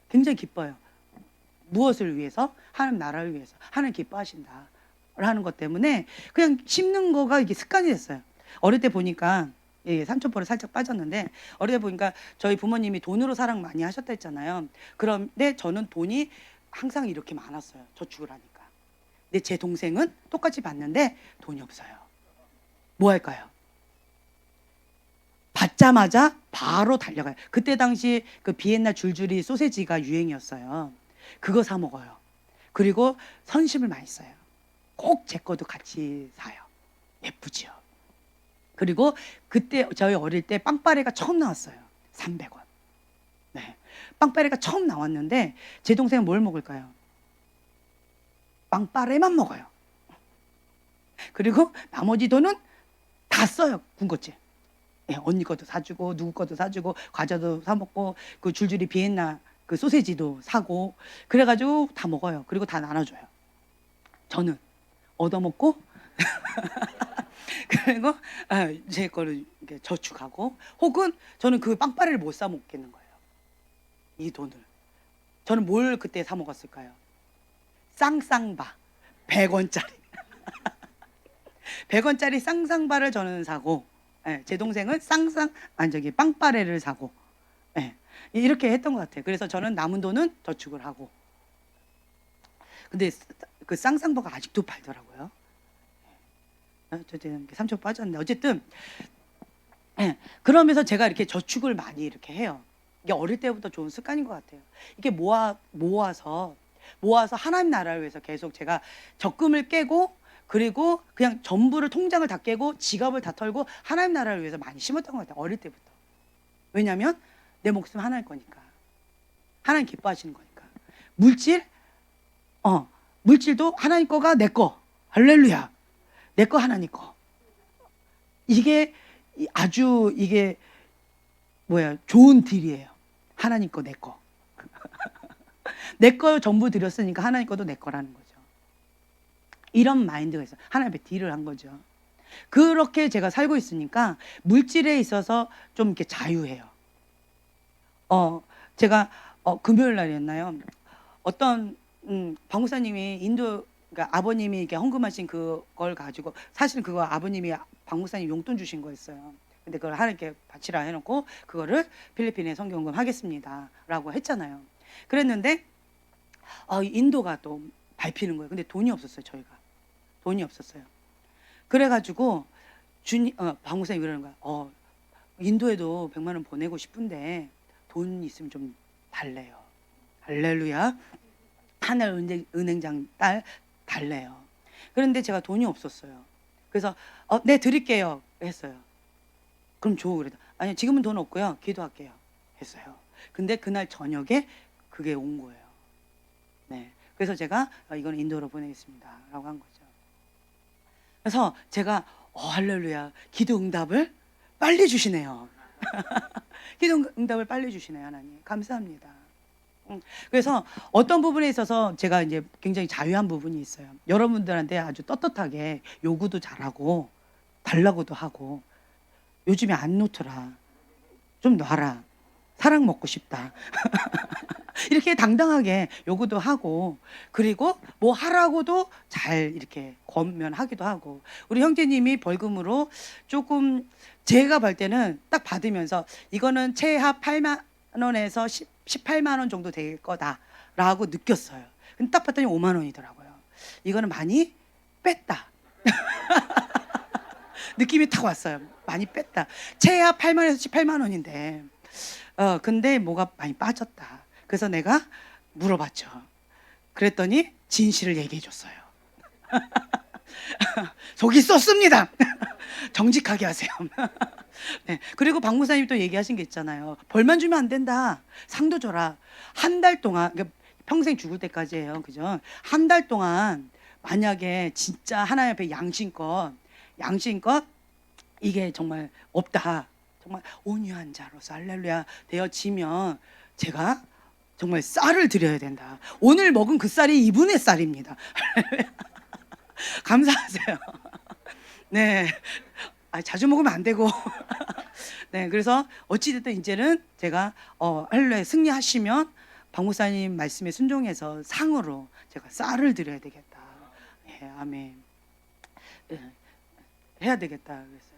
A: 굉장히 기뻐요. 무엇을 위해서? 하나님 나라를 위해서. 하나님 기뻐하신다 라는 것 때문에 그냥 심는 거가 이게 습관이 됐어요. 어릴 때 보니까, 예, 삼천포를 살짝 빠졌는데, 어릴 때 보니까 저희 부모님이 돈으로 사랑 많이 하셨다 했잖아요. 그런데 저는 돈이 항상 이렇게 많았어요. 저축을 하니까. 근데 제 동생은 똑같이 받는데 돈이 없어요. 뭐 할까요? 받자마자 바로 달려가요. 그때 당시 그 비엔나 줄줄이 소세지가 유행이었어요. 그거 사 먹어요. 그리고 선심을 많이 써요. 꼭 제 것도 같이 사요. 예쁘지요. 그리고 그때 저희 어릴 때 빵빠레가 처음 나왔어요. 300원. 네. 빵빠레가 처음 나왔는데 제 동생은 뭘 먹을까요? 빵빠레만 먹어요. 그리고 나머지 돈은 다 써요. 군것질. 예, 언니 것도 사주고 누구 것도 사주고 과자도 사 먹고 그 줄줄이 비엔나 그 소세지도 사고 그래가지고 다 먹어요. 그리고 다 나눠줘요. 저는 얻어먹고 그리고 제 거를 이렇게 저축하고, 혹은 저는 그 빵빠레를 못 사 먹겠는 거예요. 이 돈을. 저는 뭘 그때 사 먹었을까요? 쌍쌍바 100원짜리 100원짜리 쌍쌍바를 저는 사고, 예, 제 동생은 빵빠레를 사고, 예, 이렇게 했던 것 같아요. 그래서 저는 남은 돈은 저축을 하고. 근데 그 쌍쌍바가 아직도 팔더라고요. 저 지금 삼촌 빠졌는데 어쨌든, 예, 그러면서 제가 이렇게 저축을 많이 이렇게 해요. 이게 어릴 때부터 좋은 습관인 것 같아요. 이게 모아서 하나님 나라를 위해서 계속 제가 적금을 깨고, 그리고 그냥 전부를 통장을 다 깨고 지갑을 다 털고 하나님 나라를 위해서 많이 심었던 것 같아요. 어릴 때부터. 왜냐하면 내 목숨 하나일 거니까. 하나님 기뻐하시는 거니까. 물질도 하나님 거가 내 거. 할렐루야. 내 거 하나님 거. 이게 아주 이게 좋은 딜이에요. 하나님 거 내 거. 내 거 전부 드렸으니까 하나님 거도 내 거라는 거죠. 이런 마인드가 있어요. 하나님 앞에 딜을 한 거죠. 그렇게 제가 살고 있으니까 물질에 있어서 좀 이렇게 자유해요. 제가 금요일 날이었나요? 어떤 박목사님이 그러니까 아버님이 이렇게 헌금하신 그걸 가지고, 사실은 그거 아버님이 박목사님 용돈 주신 거였어요. 근데 그걸 하나님께 바치라 해놓고 그거를 필리핀에 선교헌금 하겠습니다라고 했잖아요. 그랬는데 인도가 또 밟히는 거예요. 근데 돈이 없었어요. 저희가 돈이 없었어요. 그래가지고 박목사님이 그러는 거야. 인도에도 100만 원 보내고 싶은데 돈 있으면 좀 달래요. 할렐루야. 하늘 은행장 딸 달래요. 그런데 제가 돈이 없었어요. 그래서 네 드릴게요 했어요. 그럼 줘 그래도 아니 지금은 돈 없고요 기도할게요 했어요. 근데 그날 저녁에 그게 온 거예요. 네. 그래서 제가 이건 인도로 보내겠습니다라고 한 거죠. 그래서 제가 할렐루야 기도 응답을 빨리 주시네요. 기도 응답을 빨리 주시네요 하나님 감사합니다. 그래서 어떤 부분에 있어서 제가 이제 굉장히 자유한 부분이 있어요. 여러분들한테 아주 떳떳하게 요구도 잘하고 달라고도 하고 요즘에 안 놓더라 좀 놔라 사랑 먹고 싶다 이렇게 당당하게 요구도 하고 그리고 뭐 하라고도 잘 이렇게 권면하기도 하고 우리 형제님이 벌금으로 조금 제가 볼 때는 딱 받으면서 이거는 최하 8만 원에서 18만 원 정도 될 거다라고 느꼈어요. 근데 딱 봤더니 5만 원이더라고요. 이거는 많이 뺐다. 느낌이 탁 왔어요. 많이 뺐다. 최하 8만에서 18만 원인데 근데 뭐가 많이 빠졌다. 그래서 내가 물어봤죠. 그랬더니 진실을 얘기해 줬어요. 속이 썩습니다. 정직하게 하세요. 네. 그리고 박 목사님 또 얘기하신 게 있잖아요. 벌만 주면 안 된다. 상도 줘라. 한 달 동안 그러니까 평생 죽을 때까지예요. 그죠? 한 달 동안 만약에 진짜 하나님 앞에 양심껏 이게 정말 없다. 정말 온유한 자로서 할렐루야 되어지면 제가 정말 쌀을 드려야 된다. 오늘 먹은 그 쌀이 이분의 쌀입니다. 감사하세요. 네. 자주 먹으면 안 되고. 네. 그래서 어찌됐든 이제는 제가 할렐루야 승리하시면 박 목사님 말씀에 순종해서 상으로 제가 쌀을 드려야 되겠다. 예, 아멘. 예, 해야 되겠다 그랬어요.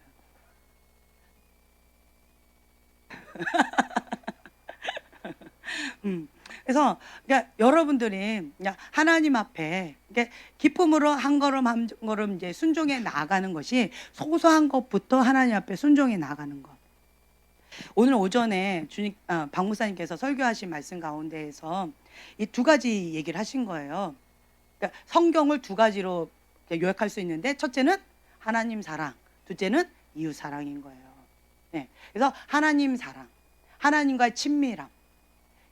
A: 그래서 그러니까 여러분들이 그냥 하나님 앞에 그러니까 기쁨으로 한 걸음 한 걸음 이제 순종해 나가는 것이 소소한 것부터 하나님 앞에 순종해 나가는 것. 오늘 오전에 박 목사님께서 설교하신 말씀 가운데에서 이 두 가지 얘기를 하신 거예요. 그러니까 성경을 두 가지로 요약할 수 있는데 첫째는 하나님 사랑, 둘째는 이웃 사랑인 거예요. 네. 그래서 하나님 사랑, 하나님과의 친밀함.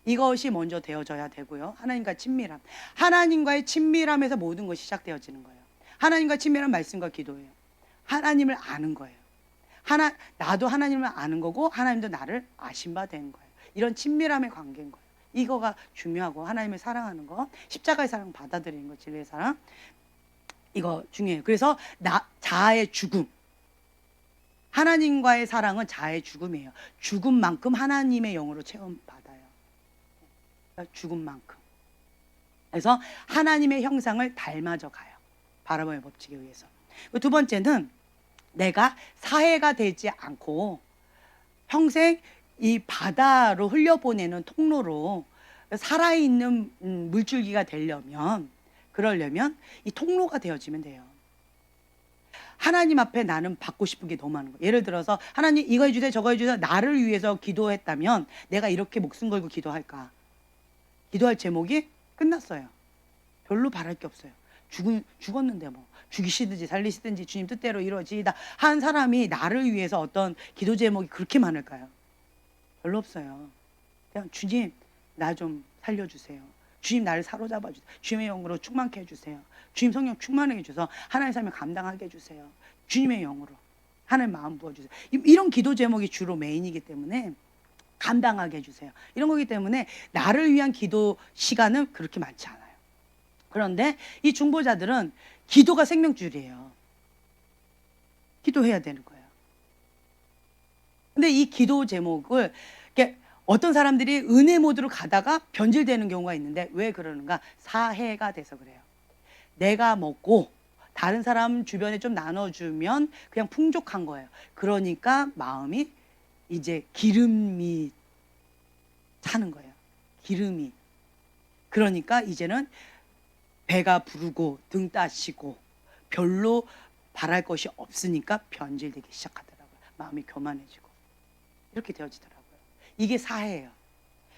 A: 이것이 먼저 되어져야 되고요. 하나님과 친밀함. 하나님과의 친밀함에서 모든 것이 시작되어지는 거예요. 하나님과 친밀한 말씀과 기도예요. 하나님을 아는 거예요. 나도 하나님을 아는 거고 하나님도 나를 아신 바 된 거예요. 이런 친밀함의 관계인 거예요. 이거가 중요하고 하나님을 사랑하는 거, 십자가의 사랑 받아들이는 거, 진리의 사랑. 이거 중요해요. 그래서 자아의 죽음. 하나님과의 사랑은 자아의 죽음이에요. 죽음만큼 하나님의 영으로 체험받아요. 죽음만큼. 그래서 하나님의 형상을 닮아져 가요. 바라봄의 법칙에 의해서. 두 번째는 내가 사해가 되지 않고 평생 이 바다로 흘려보내는 통로로 살아있는 물줄기가 그러려면 이 통로가 되어지면 돼요. 하나님 앞에 나는 받고 싶은 게 너무 많은 거예요. 예를 들어서 하나님 이거 해주세요 저거 해주세요 나를 위해서 기도했다면 내가 이렇게 목숨 걸고 기도할까? 기도할 제목이 끝났어요. 별로 바랄 게 없어요. 죽었는데 뭐 죽이시든지 살리시든지 주님 뜻대로 이루어지이다 한 사람이 나를 위해서 어떤 기도 제목이 그렇게 많을까요? 별로 없어요. 그냥 주님 나 좀 살려주세요. 주님 나를 사로잡아 주세요. 주님의 영으로 충만케 해주세요. 주님 성령 충만하게 해주셔서 하나님의 삶을 감당하게 해주세요. 주님의 영으로 하나님 마음 부어주세요. 이런 기도 제목이 주로 메인이기 때문에 감당하게 해주세요. 이런 거기 때문에 나를 위한 기도 시간은 그렇게 많지 않아요. 그런데 이 중보자들은 기도가 생명줄이에요. 기도해야 되는 거예요. 근데 이 기도 제목을 어떤 사람들이 은혜 모드로 가다가 변질되는 경우가 있는데 왜 그러는가? 사해가 돼서 그래요. 내가 먹고 다른 사람 주변에 좀 나눠주면 그냥 풍족한 거예요. 그러니까 마음이 이제 기름이 차는 거예요. 기름이. 그러니까 이제는 배가 부르고 등 따시고 별로 바랄 것이 없으니까 변질되기 시작하더라고요. 마음이 교만해지고 이렇게 되어지더라고요. 이게 사해예요.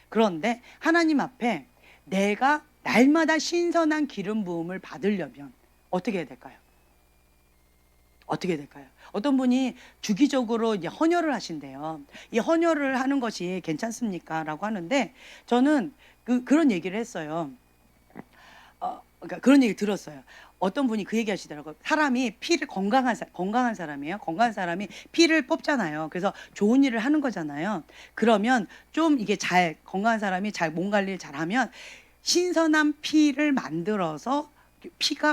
A: 그런데 하나님 앞에 내가 날마다 신선한 기름 부음을 받으려면 어떻게 해야 될까요? 어떻게 될까요? 어떤 분이 주기적으로 이제 헌혈을 하신대요. 이 헌혈을 하는 것이 괜찮습니까? 라고 하는데 저는 그런 얘기를 했어요. 그러니까 그런 얘기 들었어요. 어떤 분이 그 얘기 하시더라고요. 사람이 피를 건강한 사람이에요. 건강한 사람이 피를 뽑잖아요. 그래서 좋은 일을 하는 거잖아요. 그러면 좀 이게 건강한 사람이 잘 몸 관리를 잘하면 신선한 피를 만들어서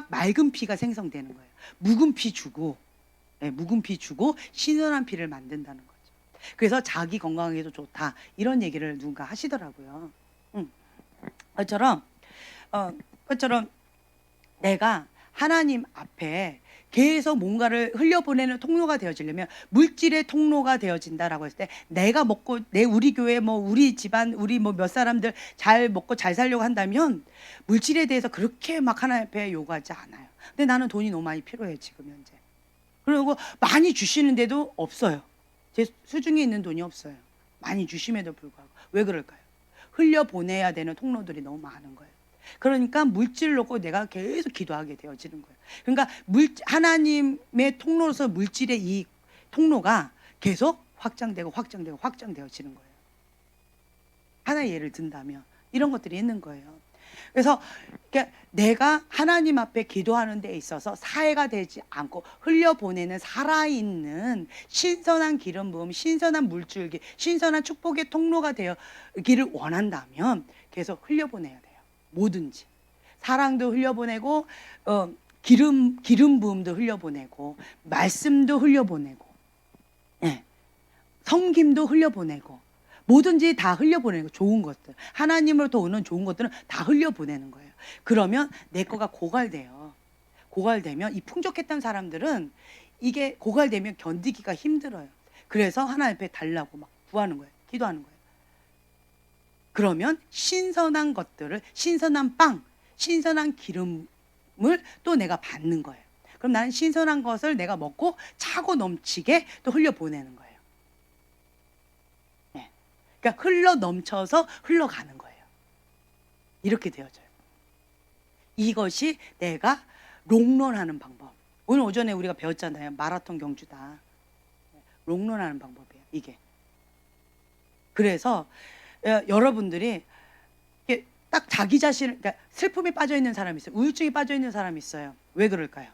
A: 맑은 피가 생성되는 거예요. 묵은 피 주고, 묵은 피 주고 신선한 피를 만든다는 거죠. 그래서 자기 건강에도 좋다. 이런 얘기를 누군가 하시더라고요. 그것처럼 내가 하나님 앞에 계속 뭔가를 흘려보내는 통로가 되어지려면 물질의 통로가 되어진다라고 했을 때 내가 먹고 우리 교회 우리 집안 우리 몇 사람들 잘 먹고 잘 살려고 한다면 물질에 대해서 그렇게 막 하나님 앞에 요구하지 않아요. 근데 나는 돈이 너무 많이 필요해 지금 현재. 그리고 많이 주시는데도 없어요. 제 수중에 있는 돈이 없어요. 많이 주심에도 불구하고. 왜 그럴까요? 흘려보내야 되는 통로들이 너무 많은 거예요. 그러니까 물질을 놓고 내가 계속 기도하게 되어지는 거예요. 그러니까 하나님의 통로로서 물질의 이 통로가 계속 확장되어지는 거예요. 하나의 예를 든다면 이런 것들이 있는 거예요. 그래서 내가 하나님 앞에 기도하는 데 있어서 사해가 되지 않고 흘려보내는 살아있는 신선한 기름 부음, 신선한 물줄기, 신선한 축복의 통로가 되기를 원한다면 계속 흘려보내야 돼요. 뭐든지 사랑도 흘려보내고 기름 부음도 흘려보내고 말씀도 흘려보내고 섬김도 흘려보내고 뭐든지 다 흘려보내는 거. 좋은 것들 하나님으로부터 오는 좋은 것들은 다 흘려보내는 거예요. 그러면 내 거가 고갈돼요. 고갈되면 이 풍족했던 사람들은 이게 고갈되면 견디기가 힘들어요. 그래서 하나님 앞에 달라고 막 구하는 거예요. 기도하는 거예요. 그러면 신선한 것들을 신선한 빵, 신선한 기름을 또 내가 받는 거예요. 그럼 나는 신선한 것을 내가 먹고 차고 넘치게 또 흘려보내는 거예요. 그러니까 흘러 넘쳐서 흘러가는 거예요. 이렇게 되어져요. 이것이 내가 롱런하는 방법. 오늘 오전에 우리가 배웠잖아요. 마라톤 경주다. 롱런하는 방법이에요. 이게. 그래서 여러분들이 딱 자기 자신을 그러니까 슬픔에 빠져 있는 사람이 있어요. 우울증에 빠져 있는 사람이 있어요. 왜 그럴까요?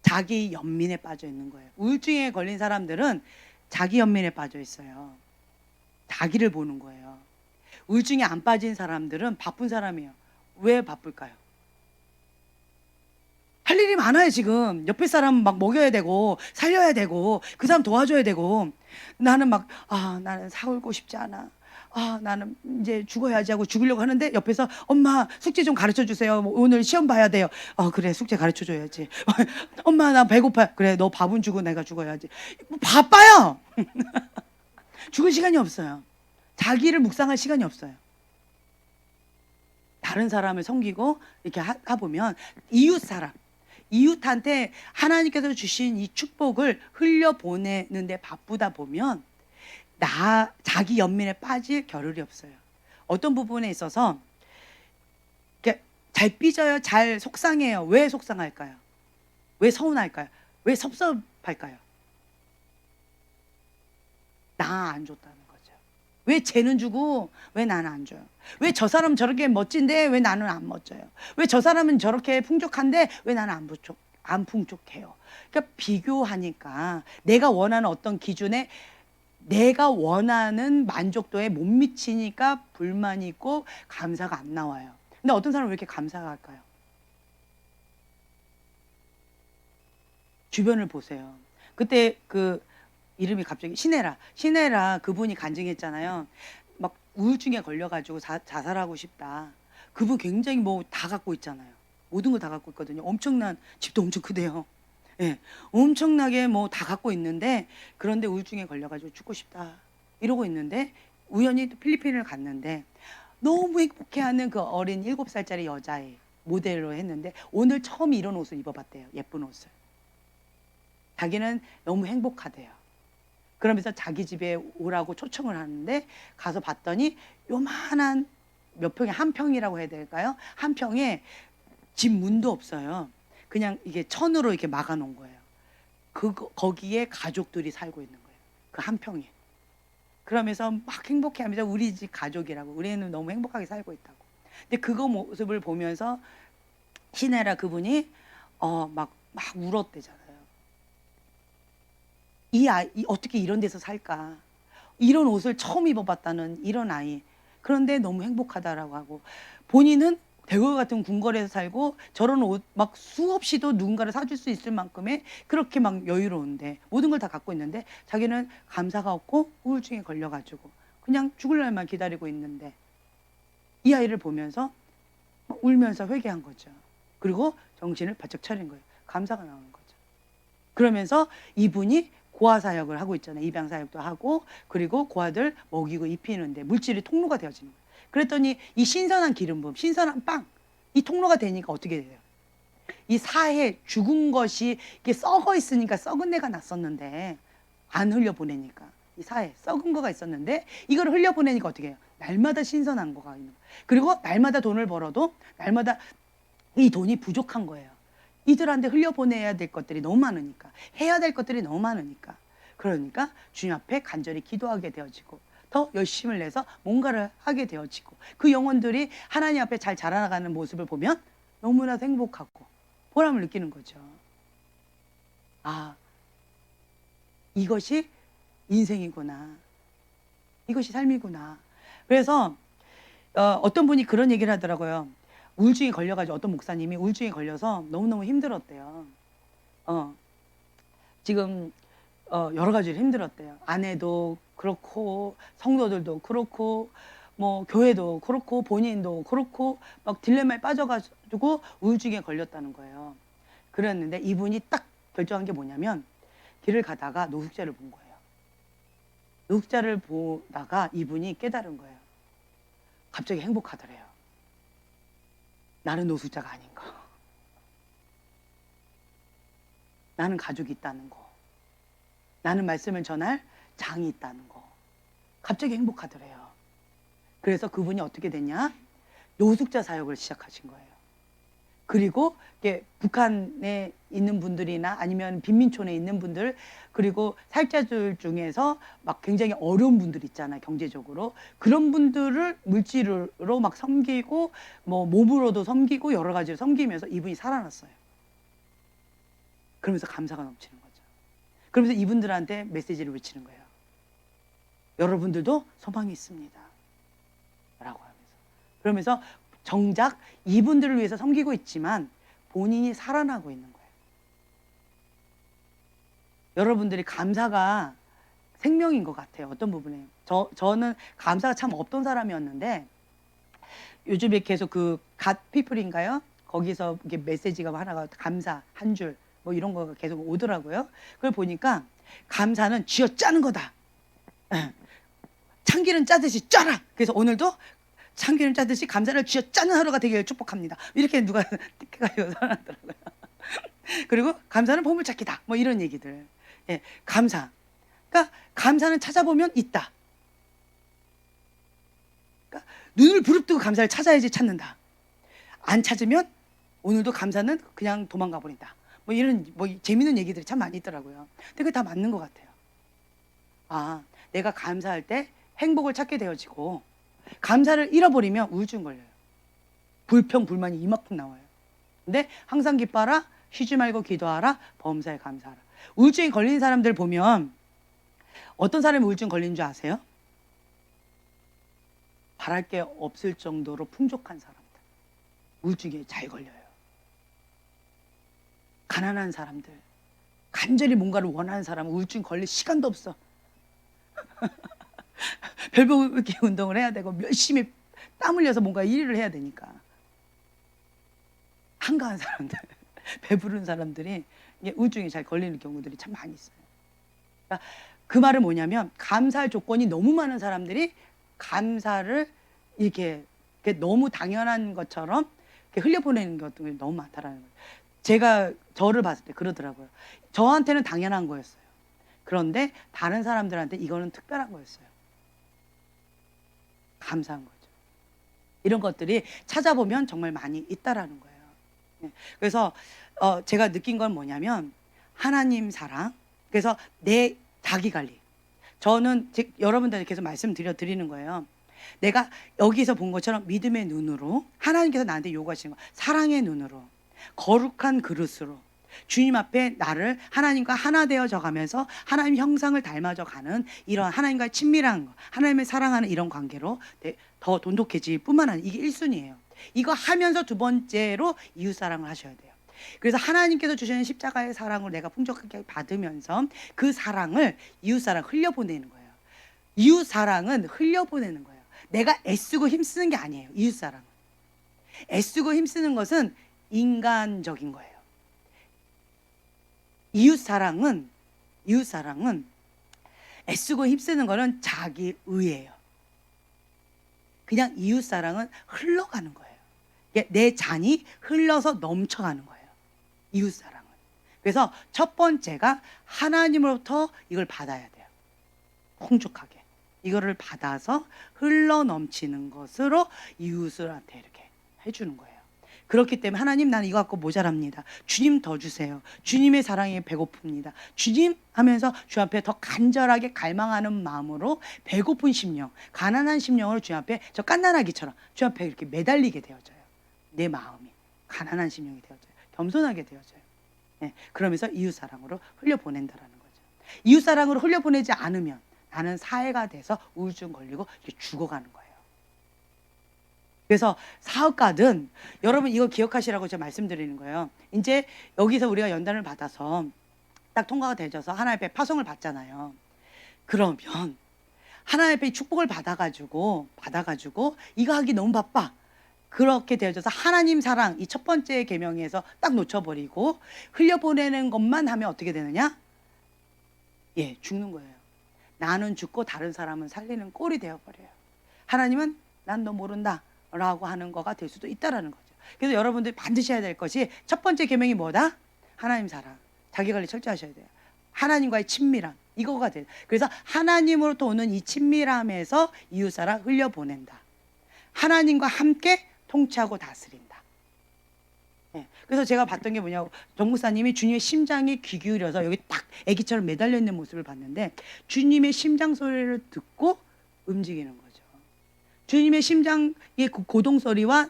A: 자기 연민에 빠져 있는 거예요. 우울증에 걸린 사람들은 자기 연민에 빠져 있어요. 자기를 보는 거예요. 우울증에 안 빠진 사람들은 바쁜 사람이에요. 왜 바쁠까요? 할 일이 많아요. 지금 옆에 사람 막 먹여야 되고 살려야 되고 그 사람 도와줘야 되고 나는 나는 살고 싶지 않아. 나는 이제 죽어야지 하고 죽으려고 하는데 옆에서 엄마 숙제 좀 가르쳐 주세요. 오늘 시험 봐야 돼요. 그래 숙제 가르쳐 줘야지. 엄마 나 배고파. 그래 너 밥은 주고 내가 죽어야지. 바빠요. 죽을 시간이 없어요. 자기를 묵상할 시간이 없어요. 다른 사람을 섬기고 이렇게 하보면 이웃한테 하나님께서 주신 이 축복을 흘려보내는데 바쁘다 보면 자기 연민에 빠질 겨를이 없어요. 어떤 부분에 있어서 잘 삐져요. 잘 속상해요. 왜 속상할까요? 왜 서운할까요? 왜 섭섭할까요? 나 안 줬다는 거죠. 왜 쟤는 주고 왜 나는 안 줘요? 왜 저 사람은 저렇게 멋진데 왜 나는 안 멋져요? 왜 저 사람은 저렇게 풍족한데 왜 나는 안 풍족해요? 그러니까 비교하니까 내가 원하는 어떤 기준에 내가 원하는 만족도에 못 미치니까 불만이 있고 감사가 안 나와요. 근데 어떤 사람은 왜 이렇게 감사가 할까요? 주변을 보세요. 그때 이름이 갑자기 신혜라 그분이 간증했잖아요. 막 우울증에 걸려가지고 자살하고 싶다. 그분 굉장히 다 갖고 있잖아요. 모든 걸 다 갖고 있거든요. 엄청난 집도 엄청 크대요. 엄청나게 다 갖고 있는데 그런데 우울증에 걸려가지고 죽고 싶다 이러고 있는데 우연히 필리핀을 갔는데 너무 행복해하는 그 어린 7살짜리 여자애 모델로 했는데 오늘 처음 이런 옷을 입어봤대요. 예쁜 옷을. 자기는 너무 행복하대요. 그러면서 자기 집에 오라고 초청을 하는데 가서 봤더니 요만한 몇 평에 한 평이라고 해야 될까요? 한 평에 집 문도 없어요. 그냥 이게 천으로 이렇게 막아 놓은 거예요. 거기에 가족들이 살고 있는 거예요. 그 한 평에. 그러면서 막 행복해하면서 우리 집 가족이라고, 우리는 너무 행복하게 살고 있다고. 근데 그거 모습을 보면서 시네라 그분이 막 울었대잖아요. 이 아이 어떻게 이런 데서 살까? 이런 옷을 처음 입어봤다는 이런 아이. 그런데 너무 행복하다라고 하고, 본인은 대구 같은 궁궐에서 살고 저런 옷 막 수없이도 누군가를 사줄 수 있을 만큼의 그렇게 막 여유로운데 모든 걸 다 갖고 있는데 자기는 감사가 없고 우울증에 걸려가지고 그냥 죽을 날만 기다리고 있는데, 이 아이를 보면서 막 울면서 회개한 거죠. 그리고 정신을 바짝 차린 거예요. 감사가 나오는 거죠. 그러면서 이분이 고아 사역을 하고 있잖아요. 입양 사역도 하고, 그리고 고아들 먹이고 입히는데 물질이 통로가 되어지는 거예요. 그랬더니 이 신선한 기름 부음, 신선한 빵, 이 통로가 되니까 어떻게 돼요? 이 사해 죽은 것이 이게 썩어 있으니까 썩은 내가 났었는데, 안 흘려보내니까 이 사해 썩은 거가 있었는데 이걸 흘려보내니까 어떻게 해요? 날마다 신선한 거가 있는 거예요. 그리고 날마다 돈을 벌어도 날마다 이 돈이 부족한 거예요. 이들한테 흘려보내야 될 것들이 너무 많으니까, 해야 될 것들이 너무 많으니까. 그러니까 주님 앞에 간절히 기도하게 되어지고 더 열심을 내서 뭔가를 하게 되어지고, 그 영혼들이 하나님 앞에 잘 자라나가는 모습을 보면 너무나 행복하고 보람을 느끼는 거죠. 아, 이것이 인생이구나. 이것이 삶이구나. 그래서 어떤 분이 그런 얘기를 하더라고요. 우울증에 걸려가지고, 어떤 목사님이 우울증에 걸려서 너무너무 힘들었대요. 지금 여러 가지로 힘들었대요. 아내도 그렇고 성도들도 그렇고 뭐 교회도 그렇고 본인도 그렇고 막 딜레마에 빠져가지고 우울증에 걸렸다는 거예요. 그랬는데 이분이 딱 결정한 게 뭐냐면, 길을 가다가 노숙자를 본 거예요. 노숙자를 보다가 이분이 깨달은 거예요. 갑자기 행복하더래요. 나는 노숙자가 아닌 거. 나는 가족이 있다는 거. 나는 말씀을 전할 장이 있다는 거. 갑자기 행복하더래요. 그래서 그분이 어떻게 됐냐? 노숙자 사역을 시작하신 거예요. 그리고 북한에 있는 분들이나 아니면 빈민촌에 있는 분들, 그리고 살자들 중에서 막 굉장히 어려운 분들 있잖아요, 경제적으로. 그런 분들을 물질로 막 섬기고 뭐 몸으로도 섬기고 여러 가지로 섬기면서 이분이 살아났어요. 그러면서 감사가 넘치는 거죠. 그러면서 이분들한테 메시지를 외치는 거예요. 여러분들도 소망이 있습니다 라고 하면서. 그러면서 정작 이분들을 위해서 섬기고 있지만 본인이 살아나고 있는 거예요. 여러분들이 감사가 생명인 것 같아요. 어떤 부분에. 저는 감사가 참 없던 사람이었는데, 요즘에 계속 그 갓피플인가요? 거기서 이게 메시지가 하나가 감사 한 줄 뭐 이런 거가 계속 오더라고요. 그걸 보니까 감사는 쥐어 짜는 거다. 참기름 짜듯이 짜라. 그래서 오늘도 참기름 짜듯이 감사를 쥐어 짜는 하루가 되기를 축복합니다. 이렇게 누가 티켓가 써놨더라고요. 그리고 감사는 보물찾기다. 뭐 이런 얘기들. 예, 감사. 그러니까 감사는 찾아보면 있다. 그러니까 눈을 부릅뜨고 감사를 찾아야지 찾는다. 안 찾으면 오늘도 감사는 그냥 도망가 버린다. 뭐 이런 뭐 재밌는 얘기들이 참 많이 있더라고요. 근데 그게 다 맞는 것 같아요. 아, 내가 감사할 때 행복을 찾게 되어지고, 감사를 잃어버리면 우울증 걸려요. 불평 불만이 이만큼 나와요. 근데 항상 기뻐하라, 쉬지 말고 기도하라, 범사에 감사하라. 우울증에 걸린 사람들 보면 어떤 사람이 우울증 걸린 줄 아세요? 바랄 게 없을 정도로 풍족한 사람들, 우울증에 잘 걸려요. 가난한 사람들, 간절히 뭔가를 원하는 사람은 우울증 걸릴 시간도 없어. 별볼게 운동을 해야 되고 열심히 땀 흘려서 뭔가 일을 해야 되니까. 한가한 사람들, 배부른 사람들이 우울증에 잘 걸리는 경우들이 참 많이 있어요. 그러니까 그 말은 뭐냐면, 감사할 조건이 너무 많은 사람들이 감사를 이렇게 너무 당연한 것처럼 이렇게 흘려보내는 것들이 너무 많다라는 거예요. 제가 저를 봤을 때 그러더라고요. 저한테는 당연한 거였어요. 그런데 다른 사람들한테 이거는 특별한 거였어요. 감사한 거죠. 이런 것들이 찾아보면 정말 많이 있다라는 거예요. 네. 그래서 제가 느낀 건 뭐냐면 하나님 사랑, 그래서 내 자기 관리. 저는 여러분들한테 계속 드리는 거예요. 내가 여기서 본 것처럼 믿음의 눈으로, 하나님께서 나한테 요구하시는 거, 사랑의 눈으로, 거룩한 그릇으로 주님 앞에 나를 하나님과 하나 되어져 가면서 하나님 형상을 닮아져 가는 이런 하나님과의 친밀한 거, 하나님을 사랑하는 이런 관계로 더 돈독해질 뿐만 아니라 이게 1순위예요. 이거 하면서 두 번째로 이웃사랑을 하셔야 돼요. 그래서 하나님께서 주시는 십자가의 사랑을 내가 풍족하게 받으면서 그 사랑을 이웃사랑 흘려보내는 거예요. 이웃사랑은 흘려보내는 거예요. 내가 애쓰고 힘쓰는 게 아니에요. 이웃사랑은 애쓰고 힘쓰는 것은 인간적인 거예요. 이웃사랑은 애쓰고 힘쓰는 거는 자기 의예요. 그냥 이웃사랑은 흘러가는 거예요. 내 잔이 흘러서 넘쳐가는 거예요. 이웃사랑은. 그래서 첫 번째가 하나님으로부터 이걸 받아야 돼요. 풍족하게. 이거를 받아서 흘러 넘치는 것으로 이웃들한테 이렇게 해주는 거예요. 그렇기 때문에 하나님, 나는 이거 갖고 모자랍니다. 주님 더 주세요. 주님의 사랑에 배고픕니다. 주님 하면서 주 앞에 더 간절하게 갈망하는 마음으로 배고픈 심령, 가난한 심령으로 주 앞에 저 깐난아기처럼 주 앞에 이렇게 매달리게 되어져요. 내 마음이 가난한 심령이 되어져요. 겸손하게 되어져요. 네, 그러면서 이웃사랑으로 흘려보낸다라는 거죠. 이웃사랑으로 흘려보내지 않으면 나는 사회가 돼서 우울증 걸리고 이렇게 죽어가는 거예요. 그래서 사업가든, 여러분 이거 기억하시라고 제가 말씀드리는 거예요. 이제 여기서 우리가 연단을 받아서 딱 통과가 되셔서 하나님 앞에 파송을 받잖아요. 그러면 하나님 앞에 축복을 받아가지고 이거 하기 너무 바빠. 그렇게 되어져서 하나님 사랑, 이 첫 번째 계명에서 딱 놓쳐버리고 흘려보내는 것만 하면 어떻게 되느냐? 예, 죽는 거예요. 나는 죽고 다른 사람은 살리는 꼴이 되어버려요. 하나님은 난 너 모른다 라고 하는 거가 될 수도 있다라는 거죠. 그래서 여러분들이 반드시 해야 될 것이 첫 번째 계명이 뭐다? 하나님 사랑, 자기관리 철저하셔야 돼요. 하나님과의 친밀함, 이거가 돼요. 그래서 하나님으로부터 오는 이 친밀함에서 이웃사랑 흘려보낸다. 하나님과 함께 통치하고 다스린다. 네. 그래서 제가 봤던 게 뭐냐고, 정 목사님이 주님의 심장에 귀 기울여서 여기 딱 아기처럼 매달려 있는 모습을 봤는데, 주님의 심장 소리를 듣고 움직이는 거죠. 주님의 심장의 고동 소리와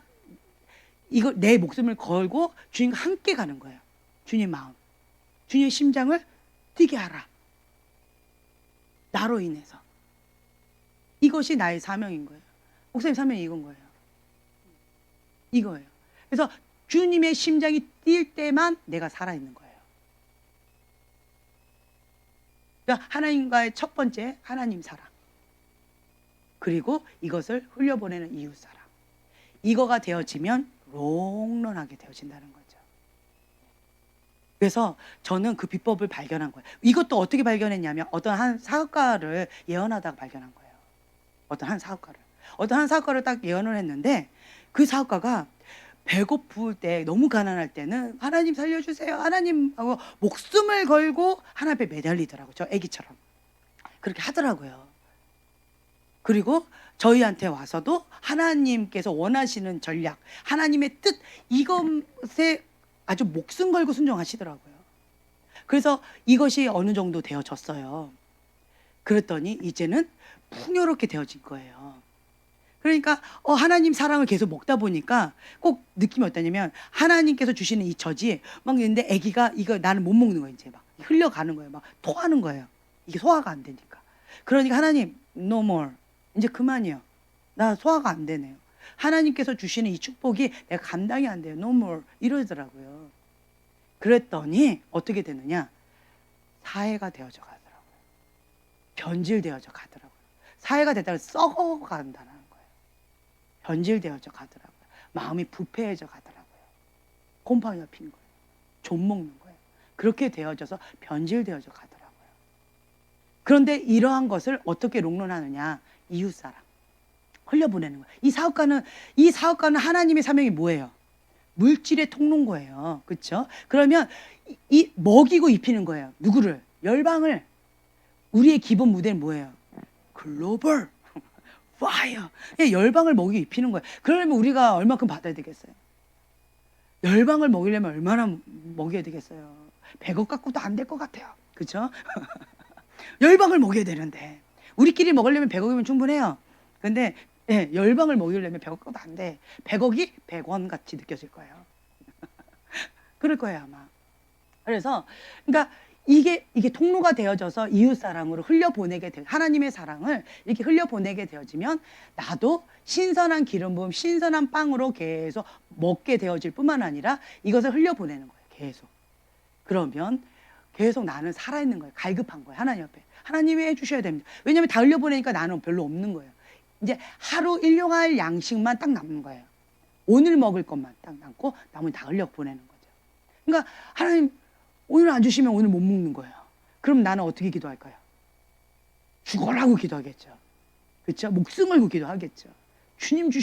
A: 이거 내 목숨을 걸고 주님과 함께 가는 거예요. 주님 마음, 주님의 심장을 뛰게 하라. 나로 인해서. 이것이 나의 사명인 거예요. 목사님 사명이 이건 거예요. 이거예요. 그래서 주님의 심장이 뛸 때만 내가 살아있는 거예요. 그러니까 하나님과의 첫 번째 하나님 사랑, 그리고 이것을 흘려보내는 이웃 사랑, 이거가 되어지면 롱런하게 되어진다는 거죠. 그래서 저는 그 비법을 발견한 거예요. 이것도 어떻게 발견했냐면 어떤 한 사업가를 예언하다가 발견한 거예요. 어떤 한 사업가를 딱 예언을 했는데, 그 사업가가 배고플 때, 너무 가난할 때는 하나님 살려주세요, 하나님 하고 목숨을 걸고 하나님 앞에 매달리더라고요. 저 애기처럼 그렇게 하더라고요. 그리고 저희한테 와서도 하나님께서 원하시는 전략, 하나님의 뜻, 이것에 아주 목숨 걸고 순종하시더라고요. 그래서 이것이 어느 정도 되어졌어요. 그랬더니 이제는 풍요롭게 되어진 거예요. 그러니까 하나님 사랑을 계속 먹다 보니까 꼭 느낌이 어떠냐면, 하나님께서 주시는 이 젖이 막 있는데 아기가 이거 나는 못 먹는 거예요. 이제 막 흘려가는 거예요. 막 토하는 거예요. 이게 소화가 안 되니까. 그러니까 하나님, no more. 이제 그만이요. 나 소화가 안 되네요. 하나님께서 주시는 이 축복이 내가 감당이 안 돼요. no more. 이러더라고요. 그랬더니 어떻게 되느냐? 사회가 되어져 가더라고요. 변질되어져 가더라고요. 사회가 됐다가 썩어간다는 거예요. 변질되어져 가더라고요. 마음이 부패해져 가더라고요. 곰팡이가 핀 거예요. 좀 먹는 거예요. 그렇게 되어져서 변질되어져 가더라고요. 그런데 이러한 것을 어떻게 롱런하느냐? 이웃사랑, 흘려보내는 거예요. 이 사업가는 하나님의 사명이 뭐예요? 물질의 통로인, 그렇죠? 그러면 이 먹이고 입히는 거예요. 누구를? 열방을. 우리의 기본 무대는 뭐예요? 글로벌 좋아요. 예, 열방을 먹이 입히는 거예요. 그러려면 우리가 얼마큼 받아야 되겠어요? 열방을 먹이려면 얼마나 먹여야 되겠어요? 100억 갖고도 안 될 것 같아요. 그렇죠? 열방을 먹여야 되는데 우리끼리 먹으려면 100억이면 충분해요. 근데 예, 열방을 먹이려면 100억 갖고도 안 돼. 100억이 100원 같이 느껴질 거예요. 그럴 거예요 아마. 그래서 그러니까 이게 통로가 되어져서 이웃 사랑으로 흘려보내게 돼. 하나님의 사랑을 이렇게 흘려보내게 되어지면 나도 신선한 기름 부음, 신선한 빵으로 계속 먹게 되어질 뿐만 아니라 이것을 흘려보내는 거예요. 계속. 그러면 계속 나는 살아있는 거예요. 갈급한 거예요. 하나님 옆에. 하나님이 해주셔야 됩니다. 왜냐하면 다 흘려보내니까 나는 별로 없는 거예요. 이제 하루 일용할 양식만 딱 남는 거예요. 오늘 먹을 것만 딱 남고 나머지 다 흘려보내는 거죠. 그러니까 하나님 오늘 안 주시면 오늘 못 먹는 거예요. 그럼 나는 어떻게 기도할까요? 죽어라고 기도하겠죠. 그렇죠? 목숨 걸고 기도하겠죠. 주님 주셔